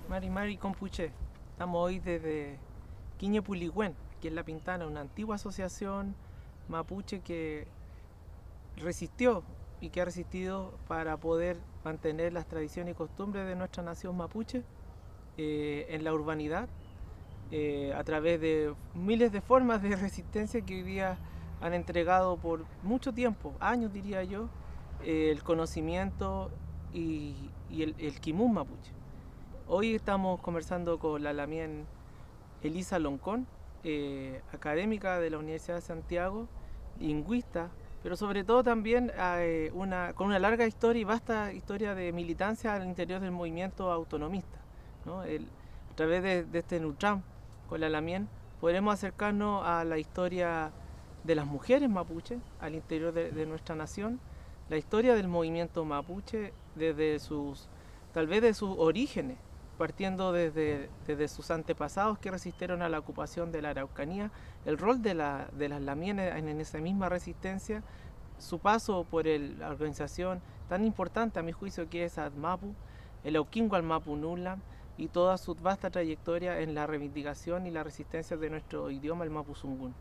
Mari Compuche. Estamos hoy desde Quiñepuligüén, que es La Pintana, una antigua asociación mapuche que resistió y que ha resistido para poder mantener las tradiciones y costumbres de nuestra nación mapuche en la urbanidad, a través de miles de formas de resistencia que hoy día han entregado por mucho tiempo, años diría yo, el conocimiento y el quimún mapuche. Hoy estamos conversando con la lamien Elisa Loncón, académica de la Universidad de Santiago, lingüista, pero sobre todo también con una larga historia y vasta historia de militancia al interior del movimiento autonomista, ¿no? A través de este Nutram, con la lamien, podremos acercarnos a la historia de las mujeres mapuche al interior de nuestra nación, la historia del movimiento mapuche tal vez de sus orígenes, partiendo desde sus antepasados que resistieron a la ocupación de la Araucanía, el rol de las lamienes en esa misma resistencia, su paso por la organización tan importante a mi juicio que es ADMAPU, el Auquingual Mapu Nulam, y toda su vasta trayectoria en la reivindicación y la resistencia de nuestro idioma, el Mapuzungún.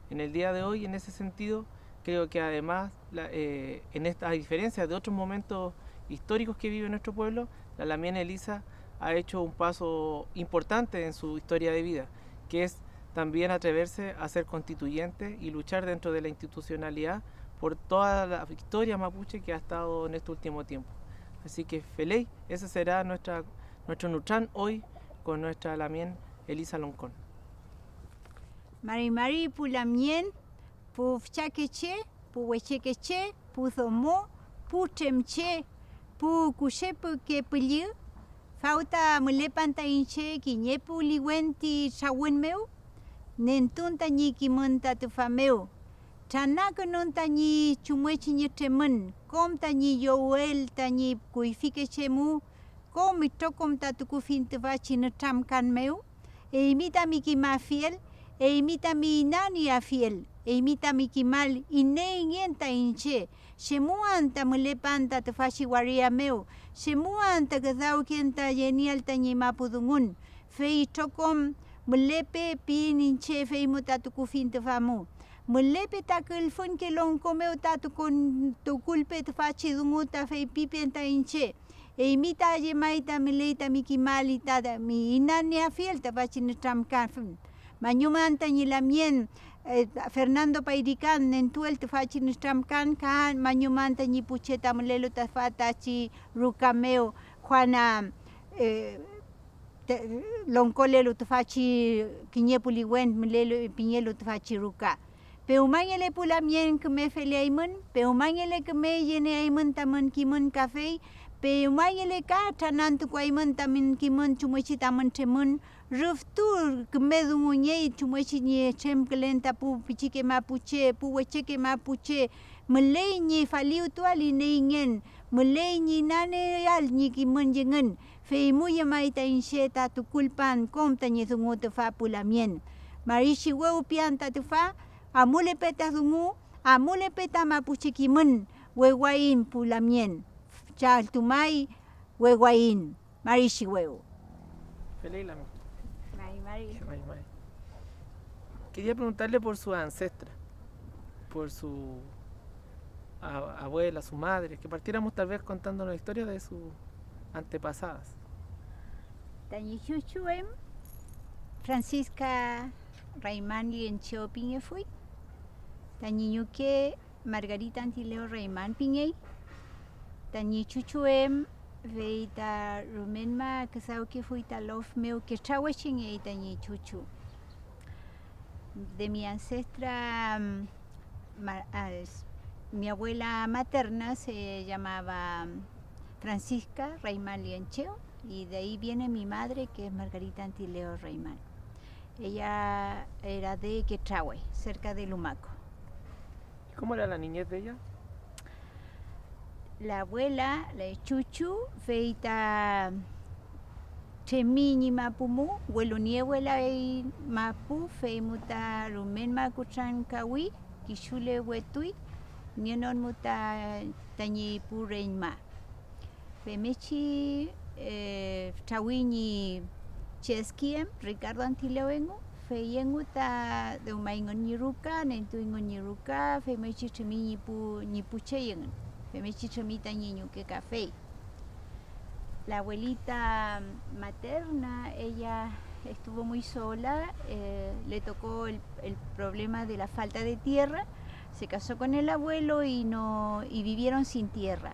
En el día de hoy, en ese sentido, creo que además, a diferencia de otros momentos históricos que vive nuestro pueblo, la lamien Elisa ha hecho un paso importante en su historia de vida, que es también atreverse a ser constituyente y luchar dentro de la institucionalidad por toda la historia mapuche que ha estado en este último tiempo. Así que Feley, ese será nuestro Nutran hoy con nuestra lamien Elisa Loncón. Mari pulamien, pu fchakeche, pu wechekeche, pu zomo, pu chemche, pu kushepu que piliu. Fauta mulepanta inche kiñepu liwenti chawin meu, nentunta ni kimunta tu fameu. Chanaka nunta ni chumwechi ni temun, komta ni yoel ta ni kuifike chemu, kom itokom ta tu kufintu vachi na tamkan meu, e imita mi kimafiel, e imita mi nani afiel, e imita mi kimal ineienta inche, shemuanta mulepanta tu fashi waria meu, shemuanta gadau kienta yenial ta ni mapudungun, fei tokom mulepe pin inche fei mutatu kufintu famu. Mulepe ta kelfun ke long komeu ta tu kon tu kulpe tu fachi dungu ta fei pipen ta inche. E imita ye maita mileita mi kimali ta mi inani afiel ta fachi ni tramkafun. Manyumanta ni lamien Fernando Pairican nentuel tu fachi ni tramkan kan manyumanta ni pucheta mulelo ta fatachi rukameo Juana lonkolelo tu fachi kiñepuliwen mulelo piñelo tu fachi ruka. Peumangele pulamien que me feleaimun, peumangele que me yene aimun tamun kimun café, peumangele ka tanantu kwaimun tamin kimun chumuchi tamun temun, ruftur que me dunguñe chumuchi ni chem kelenta pu pichike mapuche, pu wecheke mapuche, mulei ni faliu tuali neingen, mulei ni nane al ni kimun yengen, fei muya maita insheta tu kulpan komta ni dungu tu fa pulamien. Marishi weu pianta tu fa, amule peta dungu, amule peta mapuchikimun, weguain pulamien. Chal tumai, weguain, marishi weu. Feley Lamien. Mari. Quería preguntarle por su ancestra, por su abuela, su madre, que partiéramos tal vez contando la historia de sus antepasadas. Tañichuchuem, Francisca Raimán y en Cheopiñe fui. Tañiñuque Margarita Antileo Raimán Piñey. Tañichuchuem veita rumenma casao que fui talof meu que chawachin y tañichuchu. De mi ancestra, mi abuela materna se llamaba Francisca Raimán Liencheo y de ahí viene mi madre que es Margarita Antileo Raimán. Ella era de Quetrahue, cerca de Lumaco. ¿Cómo era la niñez de ella? La abuela, la Chuchu, feita chemini mapumu, hueluniehuela y mapu, feimuta rumen makuchan kawi, kishule wetui, nienon muta tañi pureñma. Femechi Chawini Cheskiem, Ricardo Antilewengu, Feyengu ta de Umaingon Niruka, Nentuingon Niruka, Femechi Chemi Nipu Cheyengan, Femechi Chemita Niño que café. La abuelita materna, ella estuvo muy sola, le tocó el problema de la falta de tierra, se casó con el abuelo y vivieron sin tierra.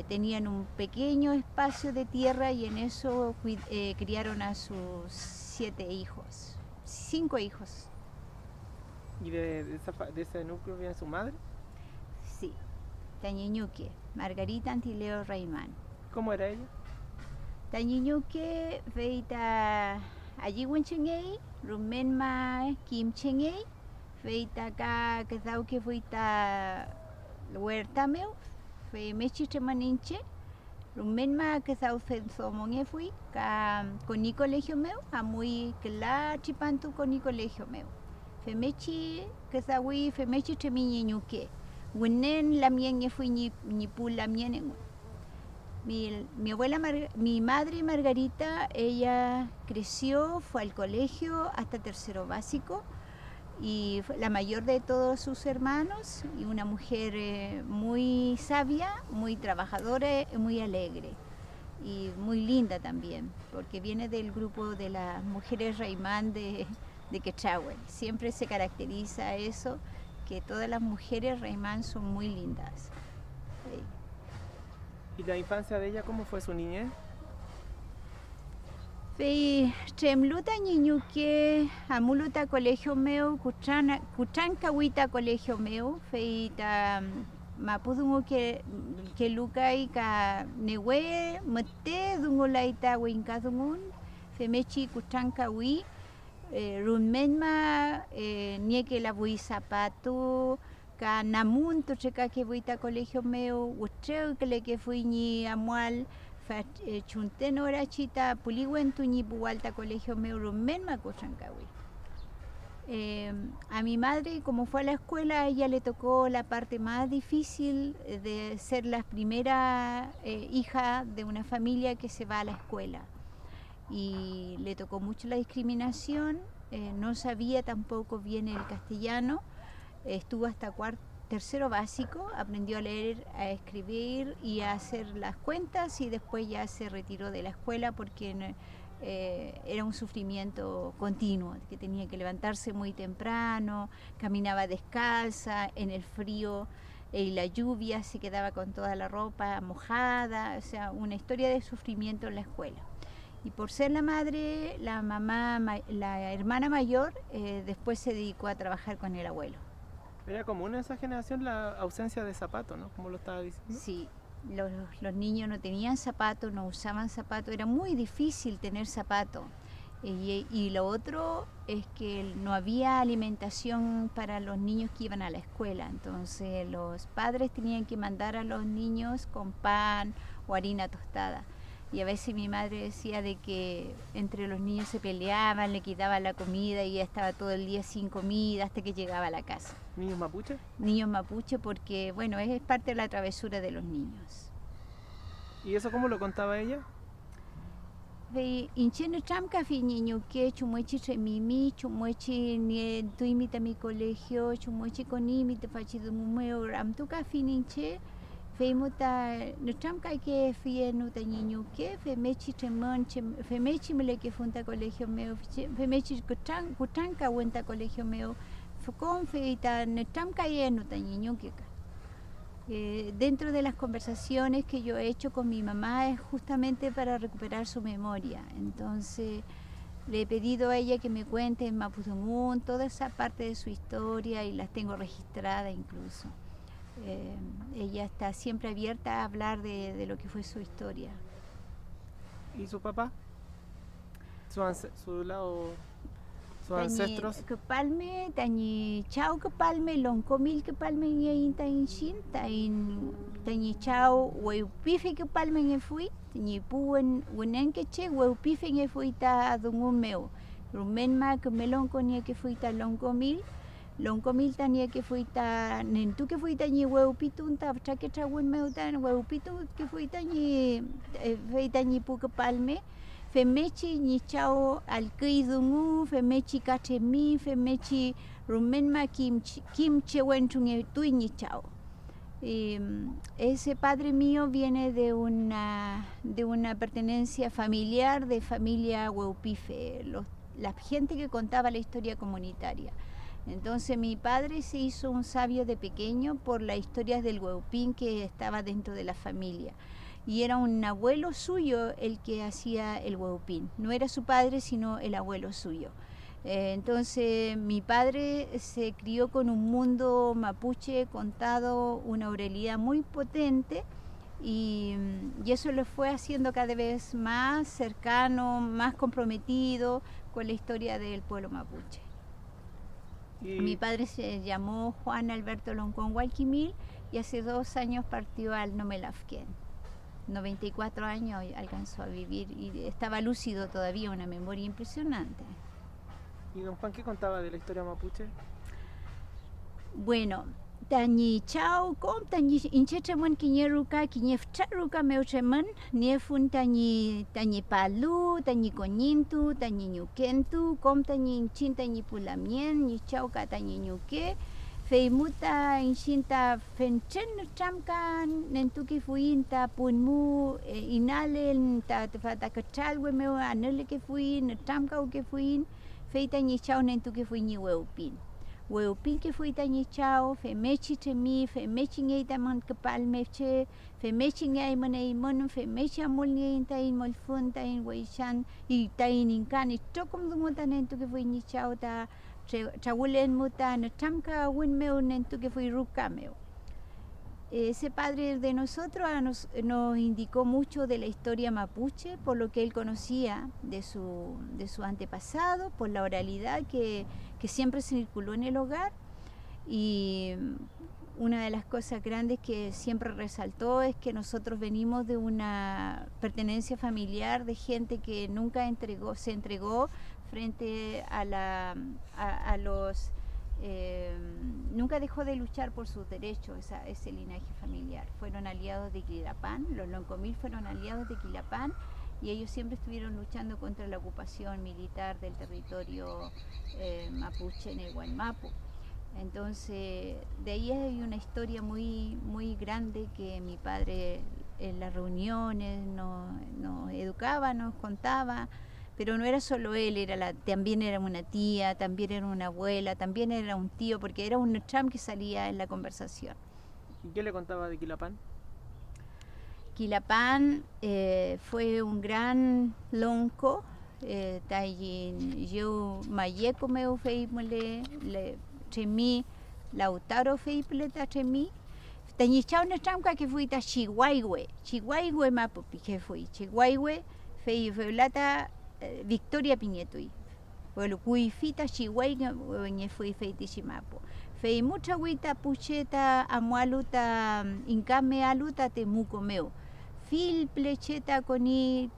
Tenían un pequeño espacio de tierra y en eso criaron a sus 5 hijos. ¿Y de ese núcleo viene su madre? Sí, Tañeñuque, Margarita Antileo Raimán. ¿Cómo era ella? Tañeñuque veita allí Wenchengei, Rumenma Kim Chengei, veita ka quedau que veita huertameo, fe mechi chemaninche, Rumenma quedau fenzomonge fui, ka con ni colegio meu, a muy cla chipantu con ni colegio meu. Fe mechi quedaui, fe mechi chemiñeñuque, Wenen la mien fui ni pul la mien en Mi abuela, mi madre Margarita, ella creció, fue al colegio hasta tercero básico y fue la mayor de todos sus hermanos y una mujer muy sabia, muy trabajadora y muy alegre y muy linda también, porque viene del grupo de las mujeres Raimán de Quetzalcoatl. Siempre se caracteriza eso, que todas las mujeres Raimán son muy lindas. ¿Y la infancia de ella, cómo fue su niñez? Fei tremluta niñuque amuluta colegio meu, kuchan kawita colegio meu, fei ta mapudungo que lukai ka newe mete dungo laita winkadungun, femechi kuchan kawi, runmenma nieke la bui zapato, ka namun to cheka que vuita colegio meu, utreu que le que fui ni amual, chunten ora chita puliguen tu ni bualta colegio meu rumen ma cochancawi. A mi madre, como fue a la escuela, a ella le tocó la parte más difícil de ser la primera hija de una familia que se va a la escuela. Y le tocó mucho la discriminación, no sabía tampoco bien el castellano. Estuvo hasta tercero básico, aprendió a leer, a escribir y a hacer las cuentas y después ya se retiró de la escuela porque era un sufrimiento continuo, que tenía que levantarse muy temprano, caminaba descalza en el frío y la lluvia, se quedaba con toda la ropa mojada, o sea, una historia de sufrimiento en la escuela. Y por ser la madre, la mamá, la hermana mayor, después se dedicó a trabajar con el abuelo. Era común en esa generación la ausencia de zapatos, ¿no? Como lo estaba diciendo. Sí, los niños no tenían zapatos, no usaban zapatos, era muy difícil tener zapatos. Y lo otro es que no había alimentación para los niños que iban a la escuela, entonces los padres tenían que mandar a los niños con pan o harina tostada. Y a veces mi madre decía de que entre los niños se peleaban, le quitaban la comida y ella estaba todo el día sin comida hasta que llegaba a la casa. ¿Niños mapuche? Niños mapuche porque, bueno, es parte de la travesura de los niños. ¿Y eso cómo lo contaba ella? Inchene tramka fi niño que chumuechi tremimi, chumuechi ni tuimita mi colegio, chumuechi conimi te fachido mumeo ramtuka fi ninche. Femuta nutram kai que fie nuta niño que femechi tremon femechi mele que funta colegio meu femechi kutran ka wenta colegio meu focon feita nutram kai nuta niño que dentro de las conversaciones que yo he hecho con mi mamá es justamente para recuperar su memoria. Entonces le he pedido a ella que me cuente en Mapudungun toda esa parte de su historia y las tengo registradas incluso. Ella está siempre abierta a hablar de lo que fue su historia. ¿Y su papá? Su lado, sus ancestros. Que palme, tañi chao que palme, loncomil que palme en tain shin, tañi chao, huepife que palme en fui, tañi puen, unen que che, huepife en fui ta dungun meu, rumenma que melon conie que fui ta loncomil. Lonkomil tania que fuita nentu que fuita ni hueupitun ta chaque chawun meutan hueupitun que fuita ni puka palme femechi ni chao alquidungu femechi kachemi femechi rumenma kimche wenchunge tui ni chao. Ese padre mío viene de una pertenencia familiar, de familia hueupife, la gente que contaba la historia comunitaria. Entonces mi padre se hizo un sabio de pequeño por las historias del hueupín que estaba dentro de la familia. Y era un abuelo suyo el que hacía el hueupín. No era su padre, sino el abuelo suyo. Entonces mi padre se crió con un mundo mapuche contado, una oralidad muy potente y eso lo fue haciendo cada vez más cercano, más comprometido con la historia del pueblo mapuche. Mi padre se llamó Juan Alberto Loncón Gualquimil y hace 2 años partió al Nomelafquén. 94 años alcanzó a vivir y estaba lúcido todavía, una memoria impresionante. ¿Y don Juan qué contaba de la historia mapuche? Bueno, tañi chao kom tañi inchecheman kiñeruka kiñefcharuka meucheman niefun tañi palu tañi coñintu tañi ñukentu kom tañi inchin tañi pulamien ni chao ka tañi ñuke feimuta inchinta fenchen chamka nentuki fuinta punmu inale ta fata kachalwe meu anele que fuin chamka que fuin feita ni chao nentuki fuini hueupin. Hueupin que fui tañi chao, femechi chemi, femechi ngei taman kepal meche, femechi ngei manei mon, femechi amol ngei tain molfun tain weishan, y tain inkan, y tokom dumuta nentu que fui ni chao ta chawulen muta na chamka win meu nentu que fui ruka meu. Ese padre de nosotros nos indicó mucho de la historia mapuche, por lo que él conocía de su antepasado, por la oralidad que siempre circuló en el hogar. Y una de las cosas grandes que siempre resaltó es que nosotros venimos de una pertenencia familiar de gente que nunca se entregó frente a los... nunca dejó de luchar por sus derechos, ese linaje familiar. Fueron aliados de Quilapán, los Loncomil fueron aliados de Quilapán y ellos siempre estuvieron luchando contra la ocupación militar del territorio mapuche en el Guaymapu. Entonces, de ahí hay una historia muy, muy grande que mi padre en las reuniones nos educaba, nos contaba. Pero no era solo él, también era una tía, también era una abuela, también era un tío, porque era un cham que salía en la conversación. ¿Y qué le contaba de Quilapán? Quilapán fue un gran lonco, yo mayeco meu feimole, chemi, lautaro feipleta chemi, tañi chao na chamka que fui ta Chihuahue mapupi que fui, Chihuahue feulata Victoria Piñetui. Bueno, cuifita chihuahua wenye fui feiti chimapo. Fei mucha huita pucheta amualuta incame aluta te muco meu. Fil plecheta coni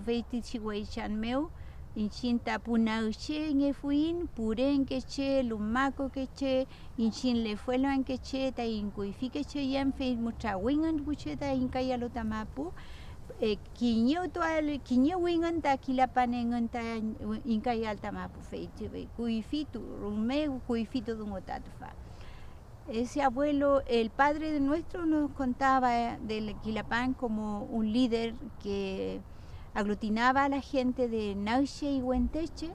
feiti chihuaichan meu. Inchinta punauche nge fuin, puren que che, lumaco que che, inchin le fuelan que che, ta incuifi que che yan fei mucha wingan pucheta incayaluta mapu. Kiño wingan ta Quilapán ta incay alta mapu feiti cuifitu rume cuifitu dungotatufa. Ese abuelo, el padre de nuestro, nos contaba del Quilapán como un líder que aglutinaba a la gente de Nauche y Huenteche,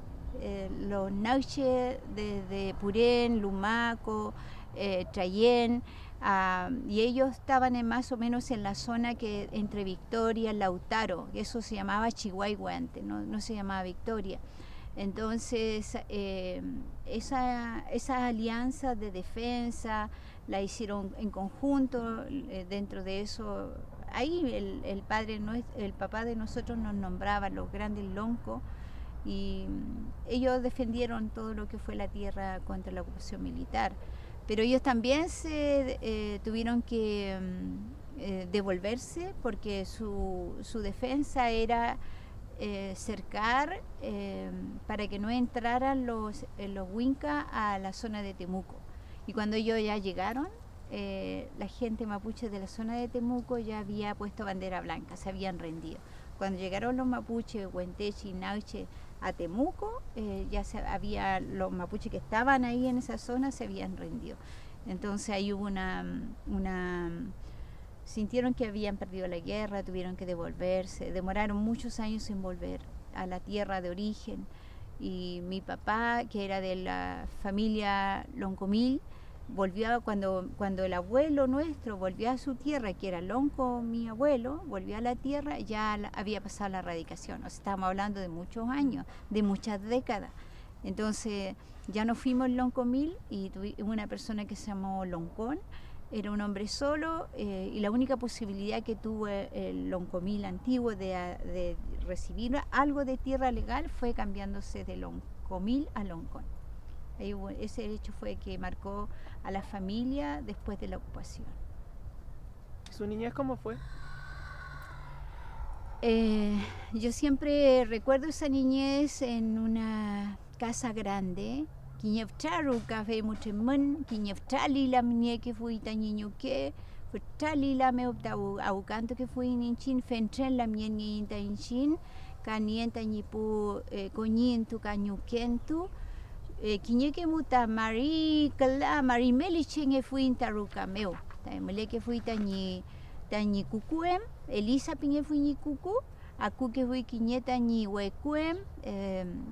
los Nauche de Purén, Lumaco, Trayén, y ellos estaban más o menos en la zona que entre Victoria y Lautaro, eso se llamaba Chihuahua antes, no se llamaba Victoria. Entonces esa alianza de defensa la hicieron en conjunto. Dentro de eso, ahí el papá de nosotros nos nombraba los grandes loncos y ellos defendieron todo lo que fue la tierra contra la ocupación militar. Pero ellos también tuvieron que devolverse porque su defensa era cercar para que no entraran los Wincas a la zona de Temuco. Y cuando ellos ya llegaron, la gente mapuche de la zona de Temuco ya había puesto bandera blanca, se habían rendido. Cuando llegaron los mapuches, Huenteche y Nauche a Temuco, los mapuches que estaban ahí en esa zona se habían rendido. Entonces ahí hubo sintieron que habían perdido la guerra, tuvieron que devolverse, demoraron muchos años en volver a la tierra de origen. Y mi papá, que era de la familia Loncomil, volvió cuando el abuelo nuestro volvió a su tierra, que era Lonco, mi abuelo, volvió a la tierra, ya había pasado la erradicación. O sea, estábamos hablando de muchos años, de muchas décadas. Entonces ya nos fuimos Loncomil y tuvimos una persona que se llamó Loncón. Era un hombre solo y la única posibilidad que tuvo el Loncomil antiguo de recibir algo de tierra legal fue cambiándose de Loncomil a Loncón. Ese hecho fue que marcó a la familia después de la ocupación. ¿Su niñez cómo fue? Yo siempre recuerdo esa niñez en una casa grande. Kiñeftaru café muchemun, kiñeftali la mnie que fui ta niño que, futali la me au canto que fui ninchin, fentren la mien ni ta inchin, canienta ni pu coñintu cañuquentu, kiñeque muta mari kala mari melichin fui taruca meu, ta mele que fui ta ni cucuem, Elisa piñe fui ni cucu. Aku que fui quiñeta ni huecuem,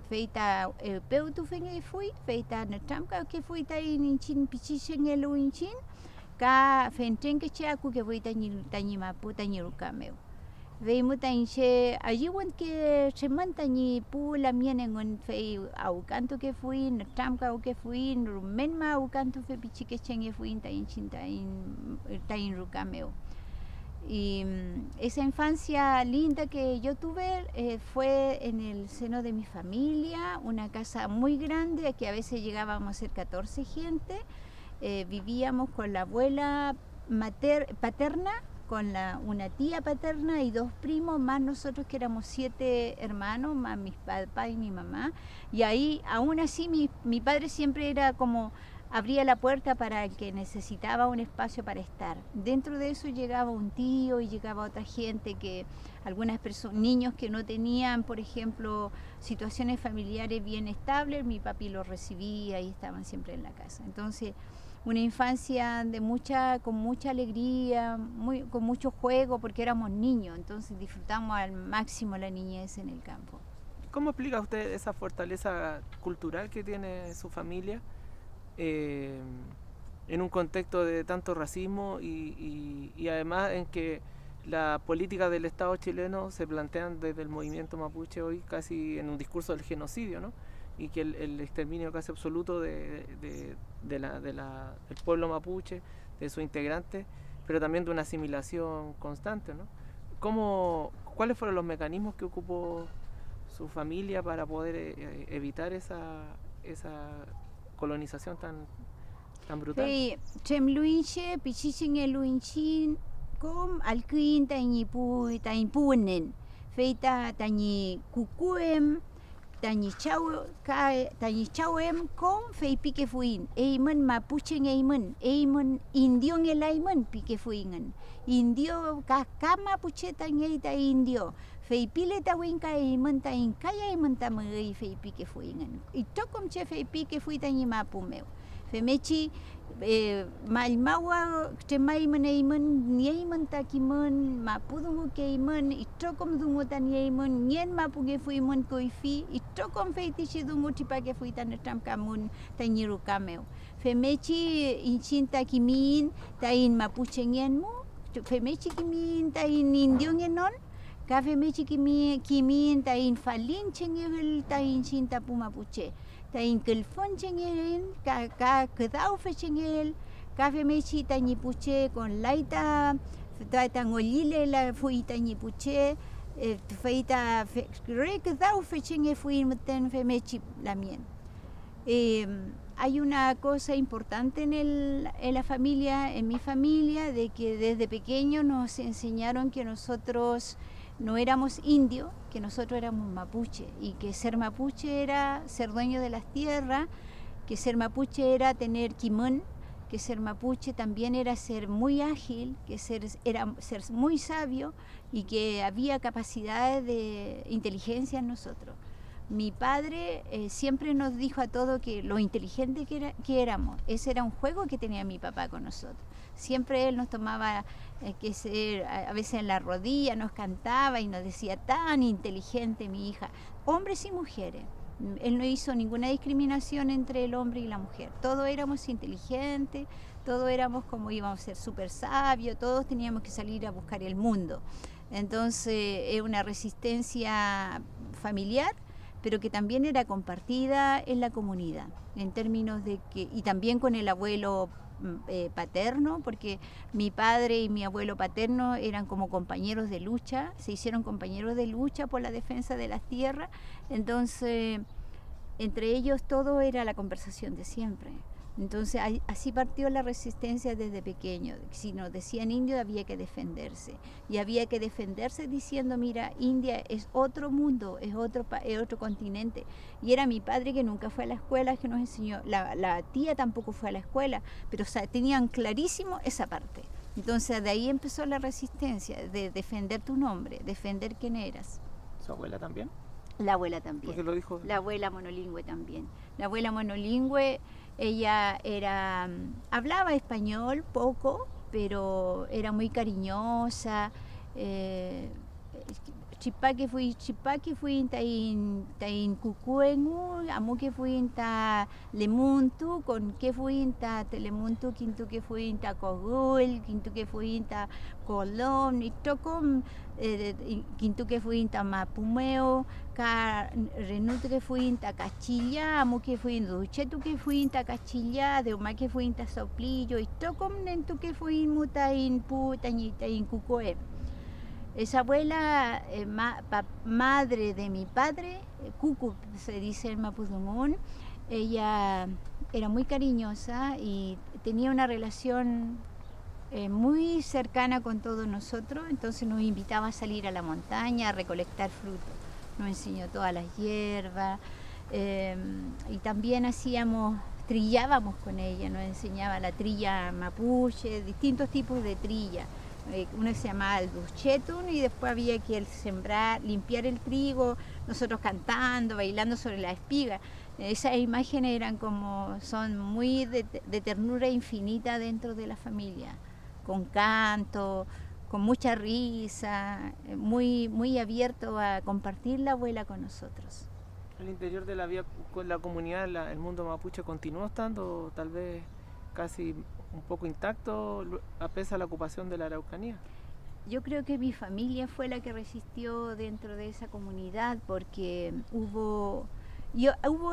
feita peutu fenge fui, feita netamka que fui ta inchin pichichen el inchin, ka fenten que che aku que fui ta ni mapu ta ni rucameu. Veimu ta inche allí wan que se manta ni pu la mienen en fei au canto que fui, netamka que fui, rumenma au canto fe pichichen fui ta inchin ta in rucameu. Y esa infancia linda que yo tuve fue en el seno de mi familia, una casa muy grande, que a veces llegábamos a ser 14 gente, vivíamos con la abuela paterna, con una tía paterna y 2 primos, más nosotros que éramos 7 hermanos, más mis papás y mi mamá, y ahí aún así mi padre siempre era como abría la puerta para el que necesitaba un espacio para estar. Dentro de eso llegaba un tío y llegaba otra gente, algunas niños que no tenían, por ejemplo, situaciones familiares bien estables, mi papi los recibía y estaban siempre en la casa. Entonces, una infancia con mucha alegría, con mucho juego, porque éramos niños, entonces disfrutamos al máximo la niñez en el campo. ¿Cómo explica usted esa fortaleza cultural que tiene su familia? En un contexto de tanto racismo y además en que la política del Estado chileno se plantean desde el movimiento mapuche hoy casi en un discurso del genocidio, ¿no? Y que el exterminio casi absoluto del pueblo mapuche, de sus integrantes, pero también de una asimilación constante, ¿no? ¿Cuáles fueron los mecanismos que ocupó su familia para poder evitar esa colonización tan brutal? Chemluinche, pichichen eluinchin, com alquin tañi punen, feita tañi cucuem, tañi chauem, com fei pique fuin, eimen mapuchen eimen indion elaimen pique fuingen, indio kama puche tañei ta indio. Fei pile ta winka eimen ta inkaya eimen ta mei fei pique fuingen. Y tokom che fei pique fui ta ni mapu meu. Femechi malmawa te mai men eimen nieimen ta kimen mapudungu ke eimen y tokom dungu ta nieimen nien mapu ge fui men koifi y tokom fei tichi dungu tipa ge fui ta netam kamun ta niru kameu. Femechi inchinta kimin ta in mapuche ngenmu. Femechi kimin ta in indio ngenon. Kafe mechi kimin ta in falin chengel ta in cinta pumapuche ta in kelfon chengel ka kedau fe chengel kafe mechi ta ni puche con laita ta ngolile la fui ta ni puche feita re kedau fe chengel fui meten fe mechi la mien. Hay una cosa importante en la familia, en mi familia, de que desde pequeños nos enseñaron que nosotros no éramos indios, que nosotros éramos mapuche y que ser mapuche era ser dueño de las tierras, que ser mapuche era tener quimón, que ser mapuche también era ser muy ágil, que era ser muy sabio y que había capacidades de inteligencia en nosotros. Mi padre siempre nos dijo a todos que lo inteligente que éramos. Ese era un juego que tenía mi papá con nosotros. Siempre él nos tomaba a veces en la rodilla, nos cantaba y nos decía, tan inteligente mi hija, hombres y mujeres. Él no hizo ninguna discriminación entre el hombre y la mujer. Todos éramos inteligentes, todos éramos como íbamos a ser súper sabios, todos teníamos que salir a buscar el mundo. Entonces es una resistencia familiar, pero que también era compartida en la comunidad, en términos de que, y también con el abuelo paterno, porque mi padre y mi abuelo paterno eran como compañeros de lucha, se hicieron compañeros de lucha por la defensa de las tierras, entonces entre ellos todo era la conversación de siempre. Entonces así partió la resistencia desde pequeño. Si nos decían indio había que defenderse. Y había que defenderse diciendo, mira, India es otro mundo, es otro continente. Y era mi padre que nunca fue a la escuela, que nos enseñó. La tía tampoco fue a la escuela, pero tenían clarísimo esa parte. Entonces de ahí empezó la resistencia, de defender tu nombre, defender quién eras. ¿Su abuela también? La abuela también. Porque lo dijo. La abuela monolingüe también. La abuela monolingüe, ella hablaba español poco, pero era muy cariñosa. Chipaki fui tain kukuengu, amu que fui ta lemuntu, con que fui ta telemuntu, quinto que fui ta cogul, quinto que fui ta colón, y tocom quinto que fui ta mapumeo, renuto que fui ta cachilla, amu que fui duchetu que fui ta cachilla, de uma que fui ta soplillo, y tocom nentu que fui mutain pu tain kukuem. Esa abuela, madre de mi padre, Cucu se dice en Mapudungún, ella era muy cariñosa y tenía una relación muy cercana con todos nosotros, entonces nos invitaba a salir a la montaña a recolectar frutos. Nos enseñó todas las hierbas y también trillábamos con ella, nos enseñaba la trilla mapuche, distintos tipos de trilla. Uno se llamaba el duchetun y después había que limpiar el trigo, nosotros cantando, bailando sobre la espiga. Esas imágenes son muy de ternura infinita dentro de la familia, con canto, con mucha risa, muy abierto a compartir la abuela con nosotros. ¿Al interior de la vida con la comunidad, el mundo mapuche continuó estando tal vez casi un poco intacto a pesar de la ocupación de la Araucanía? Yo creo que mi familia fue la que resistió dentro de esa comunidad porque hubo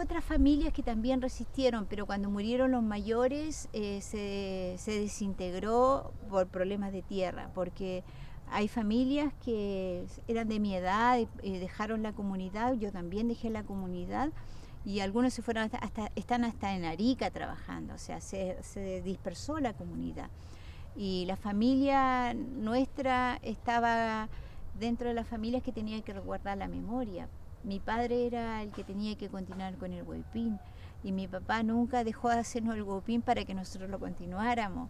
otras familias que también resistieron, pero cuando murieron los mayores se desintegró por problemas de tierra, porque hay familias que eran de mi edad y dejaron la comunidad, yo también dejé la comunidad, y algunos se fueron están hasta en Arica trabajando, o sea, se dispersó la comunidad. Y la familia nuestra estaba dentro de las familias que tenía que resguardar la memoria. Mi padre era el que tenía que continuar con el huaypín y mi papá nunca dejó de hacernos el huaypín para que nosotros lo continuáramos.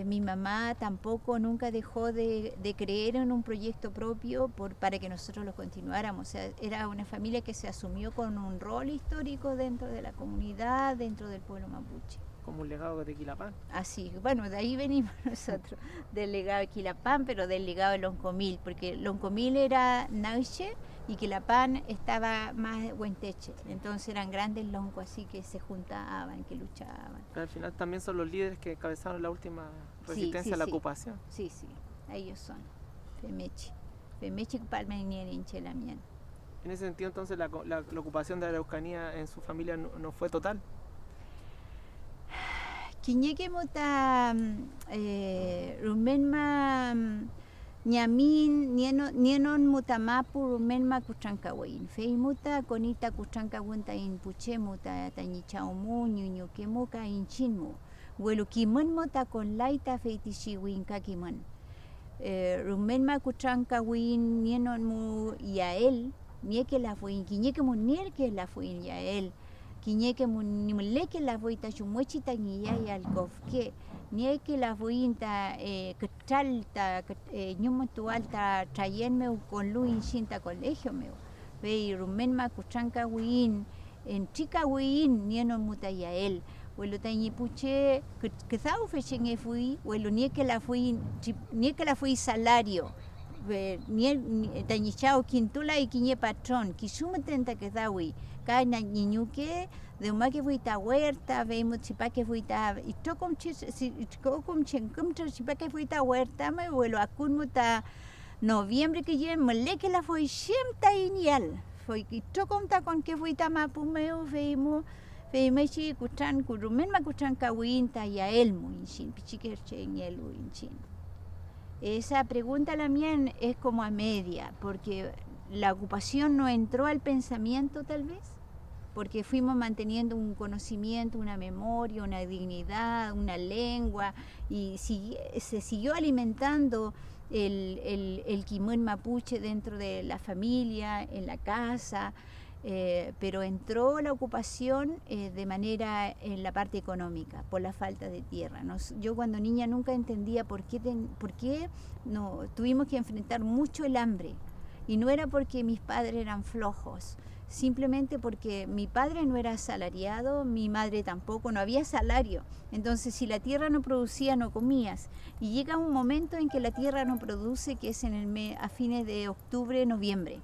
Mi mamá tampoco nunca dejó de creer en un proyecto propio para que nosotros lo continuáramos. O sea, era una familia que se asumió con un rol histórico dentro de la comunidad, dentro del pueblo mapuche. Como un legado de Quilapán. Así, bueno, de ahí venimos nosotros, del legado de Quilapán, pero del legado de Loncomil, porque Loncomil era Nauche y Quilapán estaba más Huenteche, entonces eran grandes loncos así que se juntaban, que luchaban. Pero al final también son los líderes que encabezaron la última resistencia a la ocupación. Sí, ellos son, Femechi, Palmenier y Chelamian. En ese sentido entonces la ocupación de la Araucanía en su familia no fue total. Kiñeque mota rumenma ñamin nienon mutamapu rumenma kuchankawain fei muta konita kuchankawun ta in puche muta tañichaumu ñuñuquemu ka inchinmu huelu kimun mota con laita feitichiwin kakimun Rumen kuchanka win nienon mu yael nieke la fuin kiñeke mu nielke la fuin yael kiñeke mu nimleke la fuita chumuechita ni ya alkofke nieke la fuinta kchalta nyumutu alta trayenme con luin shinta colegio meu ve rumen kuchanka win en chica win nienon muta yael Welo tañi puche que zau fechen fui welo nie que la fui salario nie tañi chao quintula y quiñe patrón kisuma tenta que dawi ka na niñuque de uma que fui ta huerta vemos chipa que fui ta y tocom chencum chipa que fui ta huerta me welo akun muta noviembre que ye mele que la fui shemta inial foi que tocom ta con que fui ta mapumeo vemos Mechi kuchan kurumen kuchan kawinta ya elmu inchin pichikerche en el inchin. Esa pregunta la mía es como a media, porque la ocupación no entró al pensamiento tal vez, porque fuimos manteniendo un conocimiento, una memoria, una dignidad, una lengua, y se siguió alimentando el kimón mapuche dentro de la familia, en la casa. Pero entró la ocupación de manera en la parte económica, por la falta de tierra. Yo cuando niña nunca entendía por qué no, tuvimos que enfrentar mucho el hambre. Y no era porque mis padres eran flojos, simplemente porque mi padre no era asalariado, mi madre tampoco, no había salario. Entonces si la tierra no producía, no comías. Y llega un momento en que la tierra no produce, que es a fines de octubre, noviembre,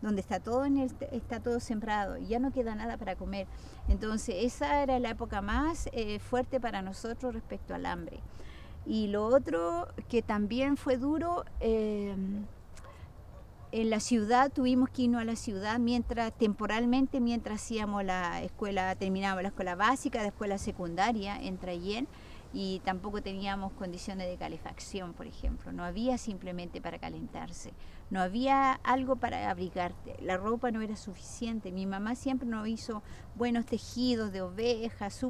donde está todo sembrado y ya no queda nada para comer. Entonces esa era la época más fuerte para nosotros respecto al hambre. Y lo otro que también fue duro, en la ciudad tuvimos que irnos a la ciudad temporalmente mientras hacíamos terminábamos la escuela básica, después la secundaria en Trayén, y tampoco teníamos condiciones de calefacción, por ejemplo. No había simplemente para calentarse, no había algo para abrigarte, la ropa no era suficiente. Mi mamá siempre nos hizo buenos tejidos de ovejas,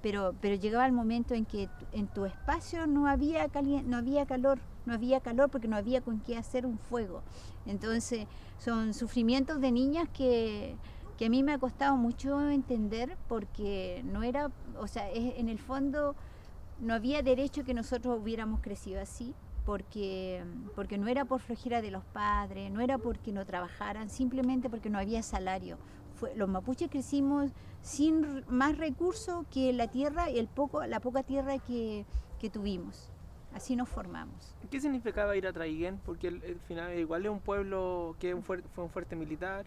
pero llegaba el momento en que en tu espacio no había calor porque no había con qué hacer un fuego. Entonces son sufrimientos de niñas que a mí me ha costado mucho entender, porque no era, o sea, en el fondo no había derecho que nosotros hubiéramos crecido así, porque no era por flojera de los padres, no era porque no trabajaran, simplemente porque no había salario. Los mapuches crecimos sin más recursos que la tierra y la poca tierra que tuvimos. Así nos formamos. ¿Qué significaba ir a Traiguén? Porque al final igual es un pueblo que fue un fuerte militar,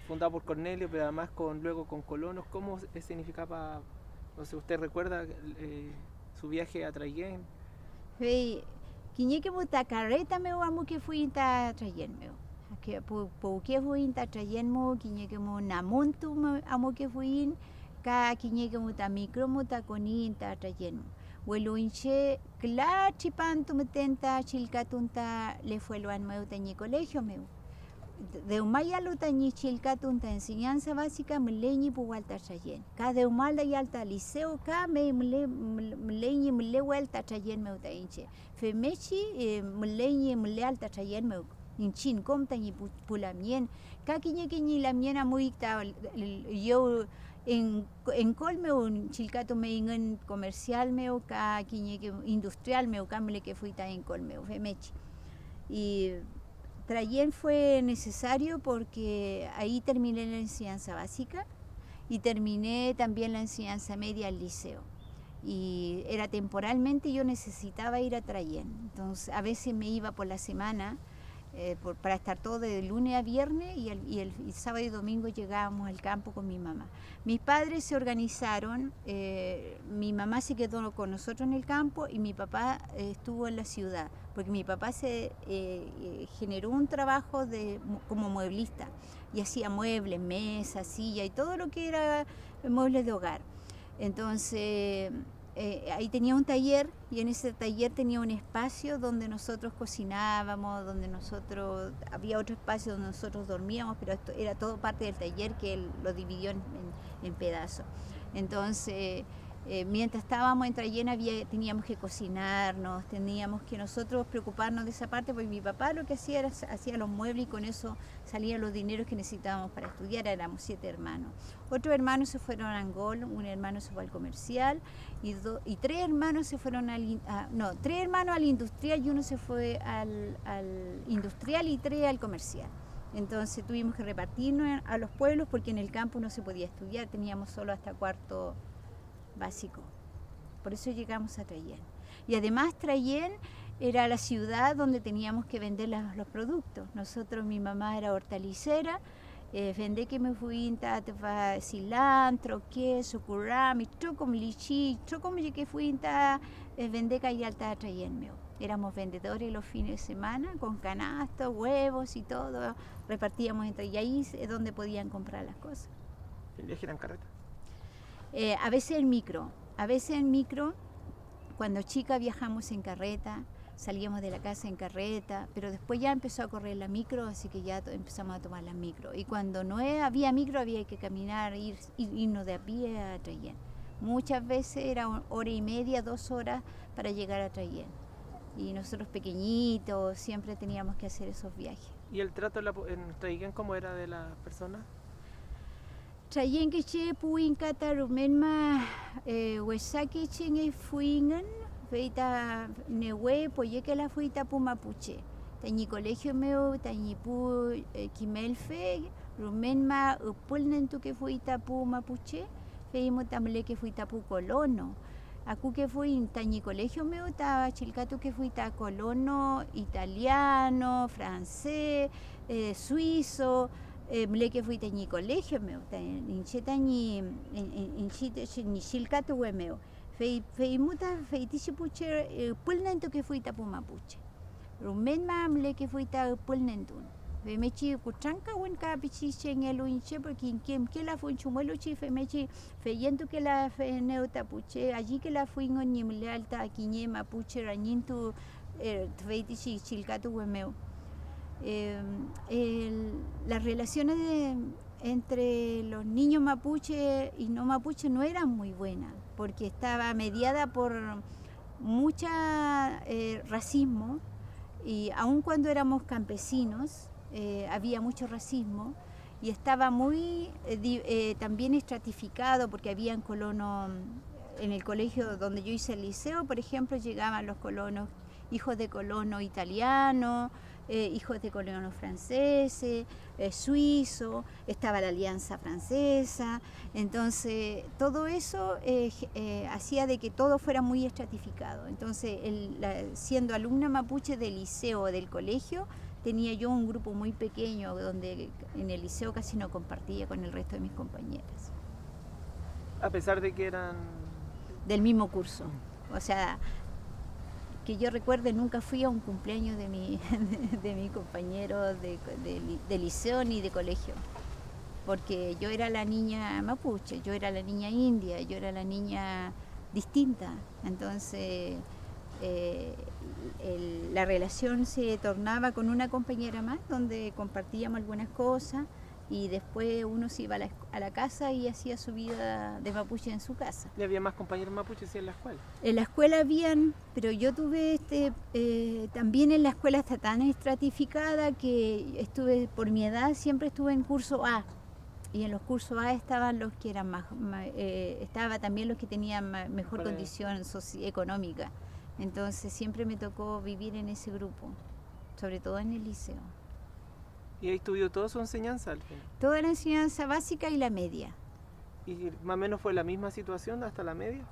fundado por Cornelio, pero además luego con colonos. ¿Cómo significaba, no sé, usted recuerda su viaje a Traiguén? Quiñeque muta carreta meu amo que fui a Traiguén meu. Que porque fui a Traiguén mo quiñeque mo namuntu amo que fui ka quiñeque muta micro muta coninta Traiguén mo. Welo inche kla chipantu metenta chilcatunta le fue lo an meu tañi colegio meu. De umaya lo tañi chilcatunta enseñanza básica mleñi puwalta Traiguén. Ka de umala y alta liceo ka mleñi mle vuelta Traiguén meu tainche. Femechi mle alta Traiguén meu. Inchin com tañi pulamien. Ka quiñe la miena muy ta yo en colmeo chilcato me en comercial meo ka quiñeque industrial meo camle que fui ta en colmeo femechi. Y Traiguén fue necesario porque ahí terminé la enseñanza básica y terminé también la enseñanza media al liceo. Y era temporalmente, yo necesitaba ir a Traiguén. Entonces a veces me iba por la semana para estar todo de lunes a viernes y el sábado y domingo llegábamos al campo con mi mamá. Mis padres se organizaron, mi mamá se quedó con nosotros en el campo y mi papá estuvo en la ciudad, porque mi papá se generó un trabajo como mueblista y hacía muebles, mesas, sillas y todo lo que era muebles de hogar. Entonces ahí tenía un taller y en ese taller tenía un espacio donde nosotros cocinábamos, había otro espacio donde nosotros dormíamos, pero esto era todo parte del taller que él lo dividió en pedazos. Entonces Mientras estábamos en Trayén teníamos que cocinarnos, teníamos que nosotros preocuparnos de esa parte, porque mi papá lo que hacía era hacía los muebles y con eso salían los dineros que necesitábamos para estudiar. Éramos 7 hermanos. Otros hermanos se fueron a Angol, un hermano se fue al comercial y 3 hermanos se fueron 3 hermanos al industrial y uno se fue al industrial y 3 al comercial. Entonces tuvimos que repartirnos a los pueblos porque en el campo no se podía estudiar, teníamos solo hasta cuarto básico. Por eso llegamos a Trayén. Y además Trayén era la ciudad donde teníamos que vender los productos. Nosotros, mi mamá era hortalicera, vendé que me fui a cilantro, queso, curami, trocom lichi, trocom que fui a vender que alta a Trayén meu. Éramos vendedores los fines de semana con canastos, huevos y todo. Repartíamos entre y ahí es donde podían comprar las cosas. ¿El viaje era en carreta? A veces en micro, cuando chica viajamos en carreta, salíamos de la casa en carreta, pero después ya empezó a correr la micro, así que ya empezamos a tomar la micro. Y cuando no había micro había que caminar, irnos de a pie a Trayén. Muchas veces era 1h30, 2 horas para llegar a Trayén. Y nosotros pequeñitos siempre teníamos que hacer esos viajes. ¿Y el trato en Trayén cómo era de las personas? Trayén que che puin kata rumenma wesaki chinge fuingan veita newe poye que la fuita pu mapuche. Tañi colegio meu tañi pu kimelfe rumenma upulnen tu que fuita pu mapuche feimo tamle que fuita pu colono. Aku que fui tañi colegio meu ta chilcatu que fuita colono italiano, francés, suizo. Mle que fui tañi colegio meu, inche tañi ni shilkatu we meu. Fei muta fei tishi puche pulnento que fui tapu mapuche. Rumen ma mle que fui ta pulnentun. Fe mechi kutranka wen ka pichi chengelo inche porque kiem que la fue chumuelo chi fe mechi feyento que la fe neu tapuche allí que la fui ngon nimle alta quiñe mapuche rañintu fei tishi shilkatu we meu. Las relaciones entre los niños mapuche y no mapuche no eran muy buenas, porque estaba mediada por mucho racismo, y aun cuando éramos campesinos había mucho racismo, y estaba muy también estratificado, porque habían colonos en el colegio donde yo hice el liceo, por ejemplo, llegaban los colonos, hijos de colonos italianos, hijos de colonos franceses, suizos, estaba la Alianza Francesa. Entonces todo eso hacía de que todo fuera muy estratificado. Entonces siendo alumna mapuche del liceo o del colegio, tenía yo un grupo muy pequeño donde en el liceo casi no compartía con el resto de mis compañeras. A pesar de que eran... Del mismo curso. O sea, que yo recuerde, nunca fui a un cumpleaños de mi compañero de liceo ni de colegio, porque yo era la niña mapuche, yo era la niña india, yo era la niña distinta. Entonces la relación se tornaba con una compañera más, donde compartíamos algunas cosas, y después uno se iba a la casa y hacía su vida de mapuche en su casa. ¿Y había más compañeros mapuches en la escuela? En la escuela habían, pero yo tuve también en la escuela está tan estratificada que estuve, por mi edad, siempre estuve en curso A. Y en los cursos A estaban los que eran estaba también los que tenían mejor condición socioeconómica. Entonces siempre me tocó vivir en ese grupo, sobre todo en el liceo. ¿Y ahí estudió toda su enseñanza al final? Toda la enseñanza básica y la media. ¿Y más o menos fue la misma situación hasta la media?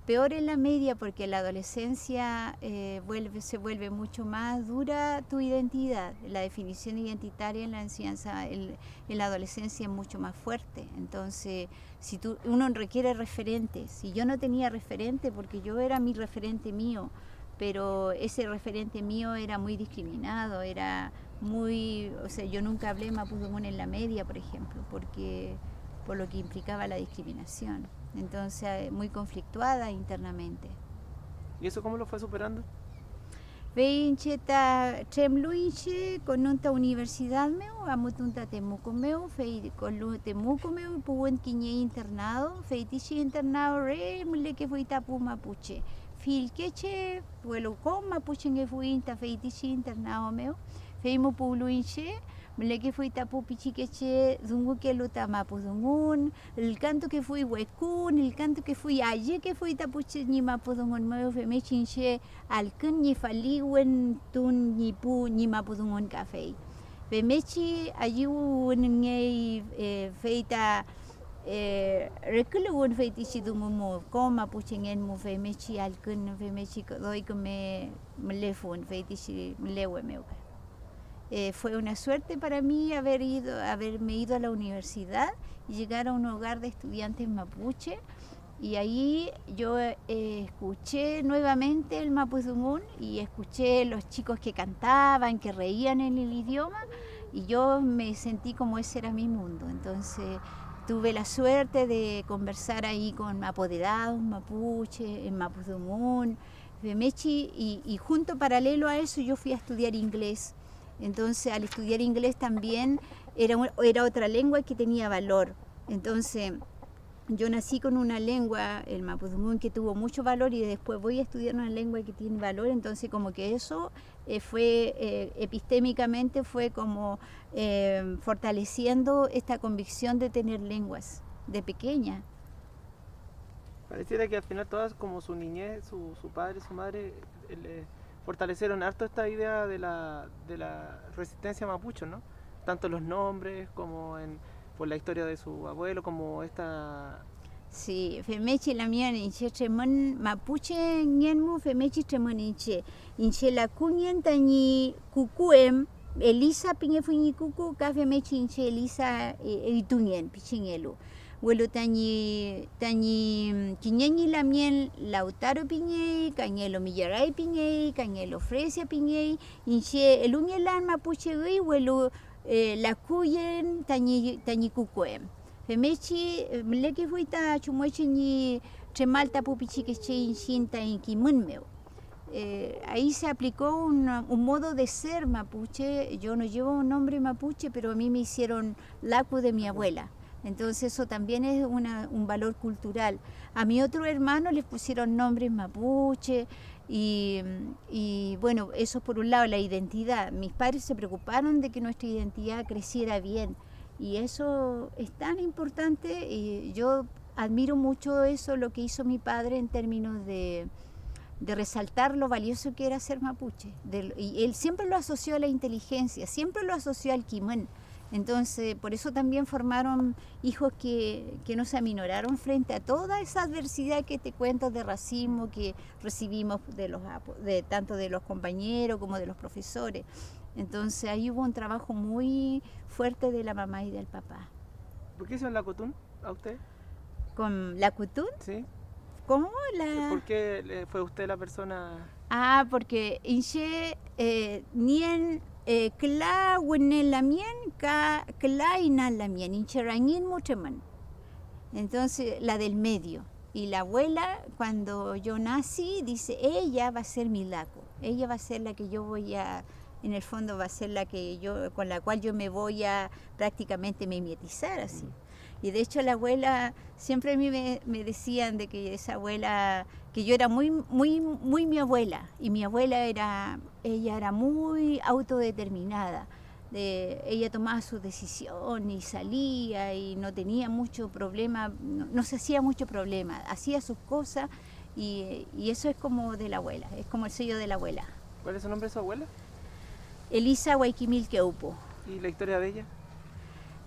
Peor en la media, porque en la adolescencia se vuelve mucho más dura tu identidad. La definición identitaria en la enseñanza, en la adolescencia es mucho más fuerte. Entonces, si uno requiere referentes, si yo no tenía referente, porque yo era mi referente mío, pero ese referente mío era muy discriminado, era muy, o sea, yo nunca hablé mapudungún en la media, por ejemplo, por lo que implicaba la discriminación. Entonces, muy conflictuada internamente. ¿Y eso cómo lo fue superando? Veinche ta tremluinche con unta universidad meu, amutunta Temuco meu, fei con Temuco meu, puwen quiñe internado, feitichi internado re, mule que fui tapu mapuche. Filqueche, puelo con mapuche nge fui inta feitichi internado meu, feimo puluinche, mule que fui tapu pichiqueche, dungu que luta mapu dungun, el canto que fui huecun, el canto que fui aye que fui tapuche ni mapu dungun meu, fe chinche alkun ni faliwen tun ni pu ni mapu dungun café. Femechi allí nge feita reculuun feitichi dungumu koma puchingen mu femechi alkun femechi doi que me lefun feitichi lewe meu. Fue una suerte para mí haberme ido a la universidad y llegar a un hogar de estudiantes mapuche. Y ahí yo escuché nuevamente el mapudungún y escuché los chicos que cantaban, que reían en el idioma, y yo me sentí como ese era mi mundo. Entonces tuve la suerte de conversar ahí con apoderados mapuche, en mapudungún, femechi, y junto paralelo a eso yo fui a estudiar inglés. Entonces al estudiar inglés también era otra lengua que tenía valor. Entonces yo nací con una lengua, el mapudungún, que tuvo mucho valor, y después voy a estudiar una lengua que tiene valor. Entonces como que eso fue epistémicamente fue como fortaleciendo esta convicción de tener lenguas de pequeña. Pareciera que al final todas, como su niñez, su padre, su madre, fortalecieron harto esta idea de la resistencia mapuche, ¿no? Tanto los nombres como por la historia de su abuelo, como esta... Sí, femechi la mía inche tremon mapuche ngenmu femechi tremon inche la kunyen tani kukuem Elisa pinge funyi kuku ka femechi inche Elisa itunyen pichingelu. Welo tani kiñeñi la miel Lautaro Piñey, Cañelo Millaray Piñey, Cañelo Fresia Piñey, inche el unyelan mapuche gui, welo la cuyen tani kukuem. Femechi mleki fuita chumueche ni tremalta pupichique che inchinta en kimunmeo. Ahí se aplicó un modo de ser mapuche. Yo no llevo un nombre mapuche, pero a mí me hicieron lacu de mi abuela. Entonces eso también es un valor cultural. A mi otro hermano les pusieron nombres mapuche y bueno, eso por un lado, la identidad. Mis padres se preocuparon de que nuestra identidad creciera bien y eso es tan importante, y yo admiro mucho eso, lo que hizo mi padre en términos de resaltar lo valioso que era ser mapuche. Y él siempre lo asoció a la inteligencia, siempre lo asoció al quimán. Entonces, por eso también formaron hijos que no se aminoraron frente a toda esa adversidad que te cuento de racismo que recibimos tanto de los compañeros como de los profesores. Entonces, ahí hubo un trabajo muy fuerte de la mamá y del papá. ¿Por qué hicieron la cotún a usted? ¿Con la cotún? Sí. ¿Cómo? ¿Por qué fue usted la persona? Ah, porque inche nien kla wene la mien ka kla ina la mien inche rangin mucheman. Entonces la del medio. Y la abuela, cuando yo nací, dice, ella va a ser mi laco. Ella va a ser la que yo voy a, en el fondo va a ser la que con la cual yo me voy a prácticamente mimetizar así. Y de hecho la abuela, siempre a mí me decían de que esa abuela, que yo era muy mi abuela. Y mi abuela ella era muy autodeterminada. Ella tomaba su decisión y salía y no tenía mucho problema, no se hacía mucho problema, hacía sus cosas y eso es como de la abuela, es como el sello de la abuela. ¿Cuál es el nombre de su abuela? Elisa Guayquimil Queupo. ¿Y la historia de ella?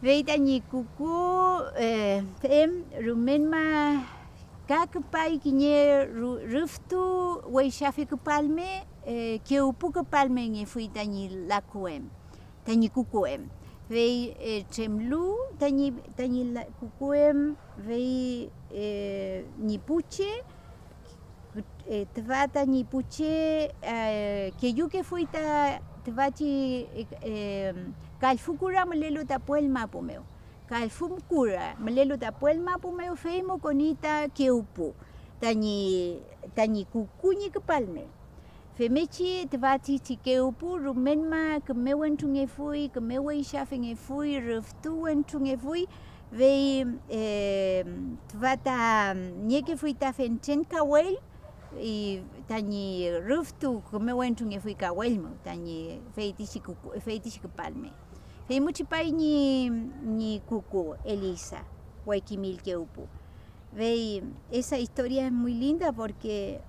Veita ni kuku rumenma kakpai kiñe ruftu weishafi kupalme Queupu kupalme nge fuita ni lakuem tani kukuem vei tremlu tani kukuem vei ni puche tvata ni puche que yo que fuita tvati Kalfukura malelo tapuel mapumeo. Kalfukura malelo tapuel mapumeo feimo konita Queupu. Tani kukuñi kupalme. Femechi tvati tikeupu rumenma kemewen tunge fui kemewen shafenge fui ruftuwen tunge fui vei tvata nieke fui ta fenten kawel i tani ruftu kemewen tunge fui kawel mo tani feitishi palme. Fei muchi pai ni kuku Elisa Guaykimil keupu. Vei, esa historia es muy linda porque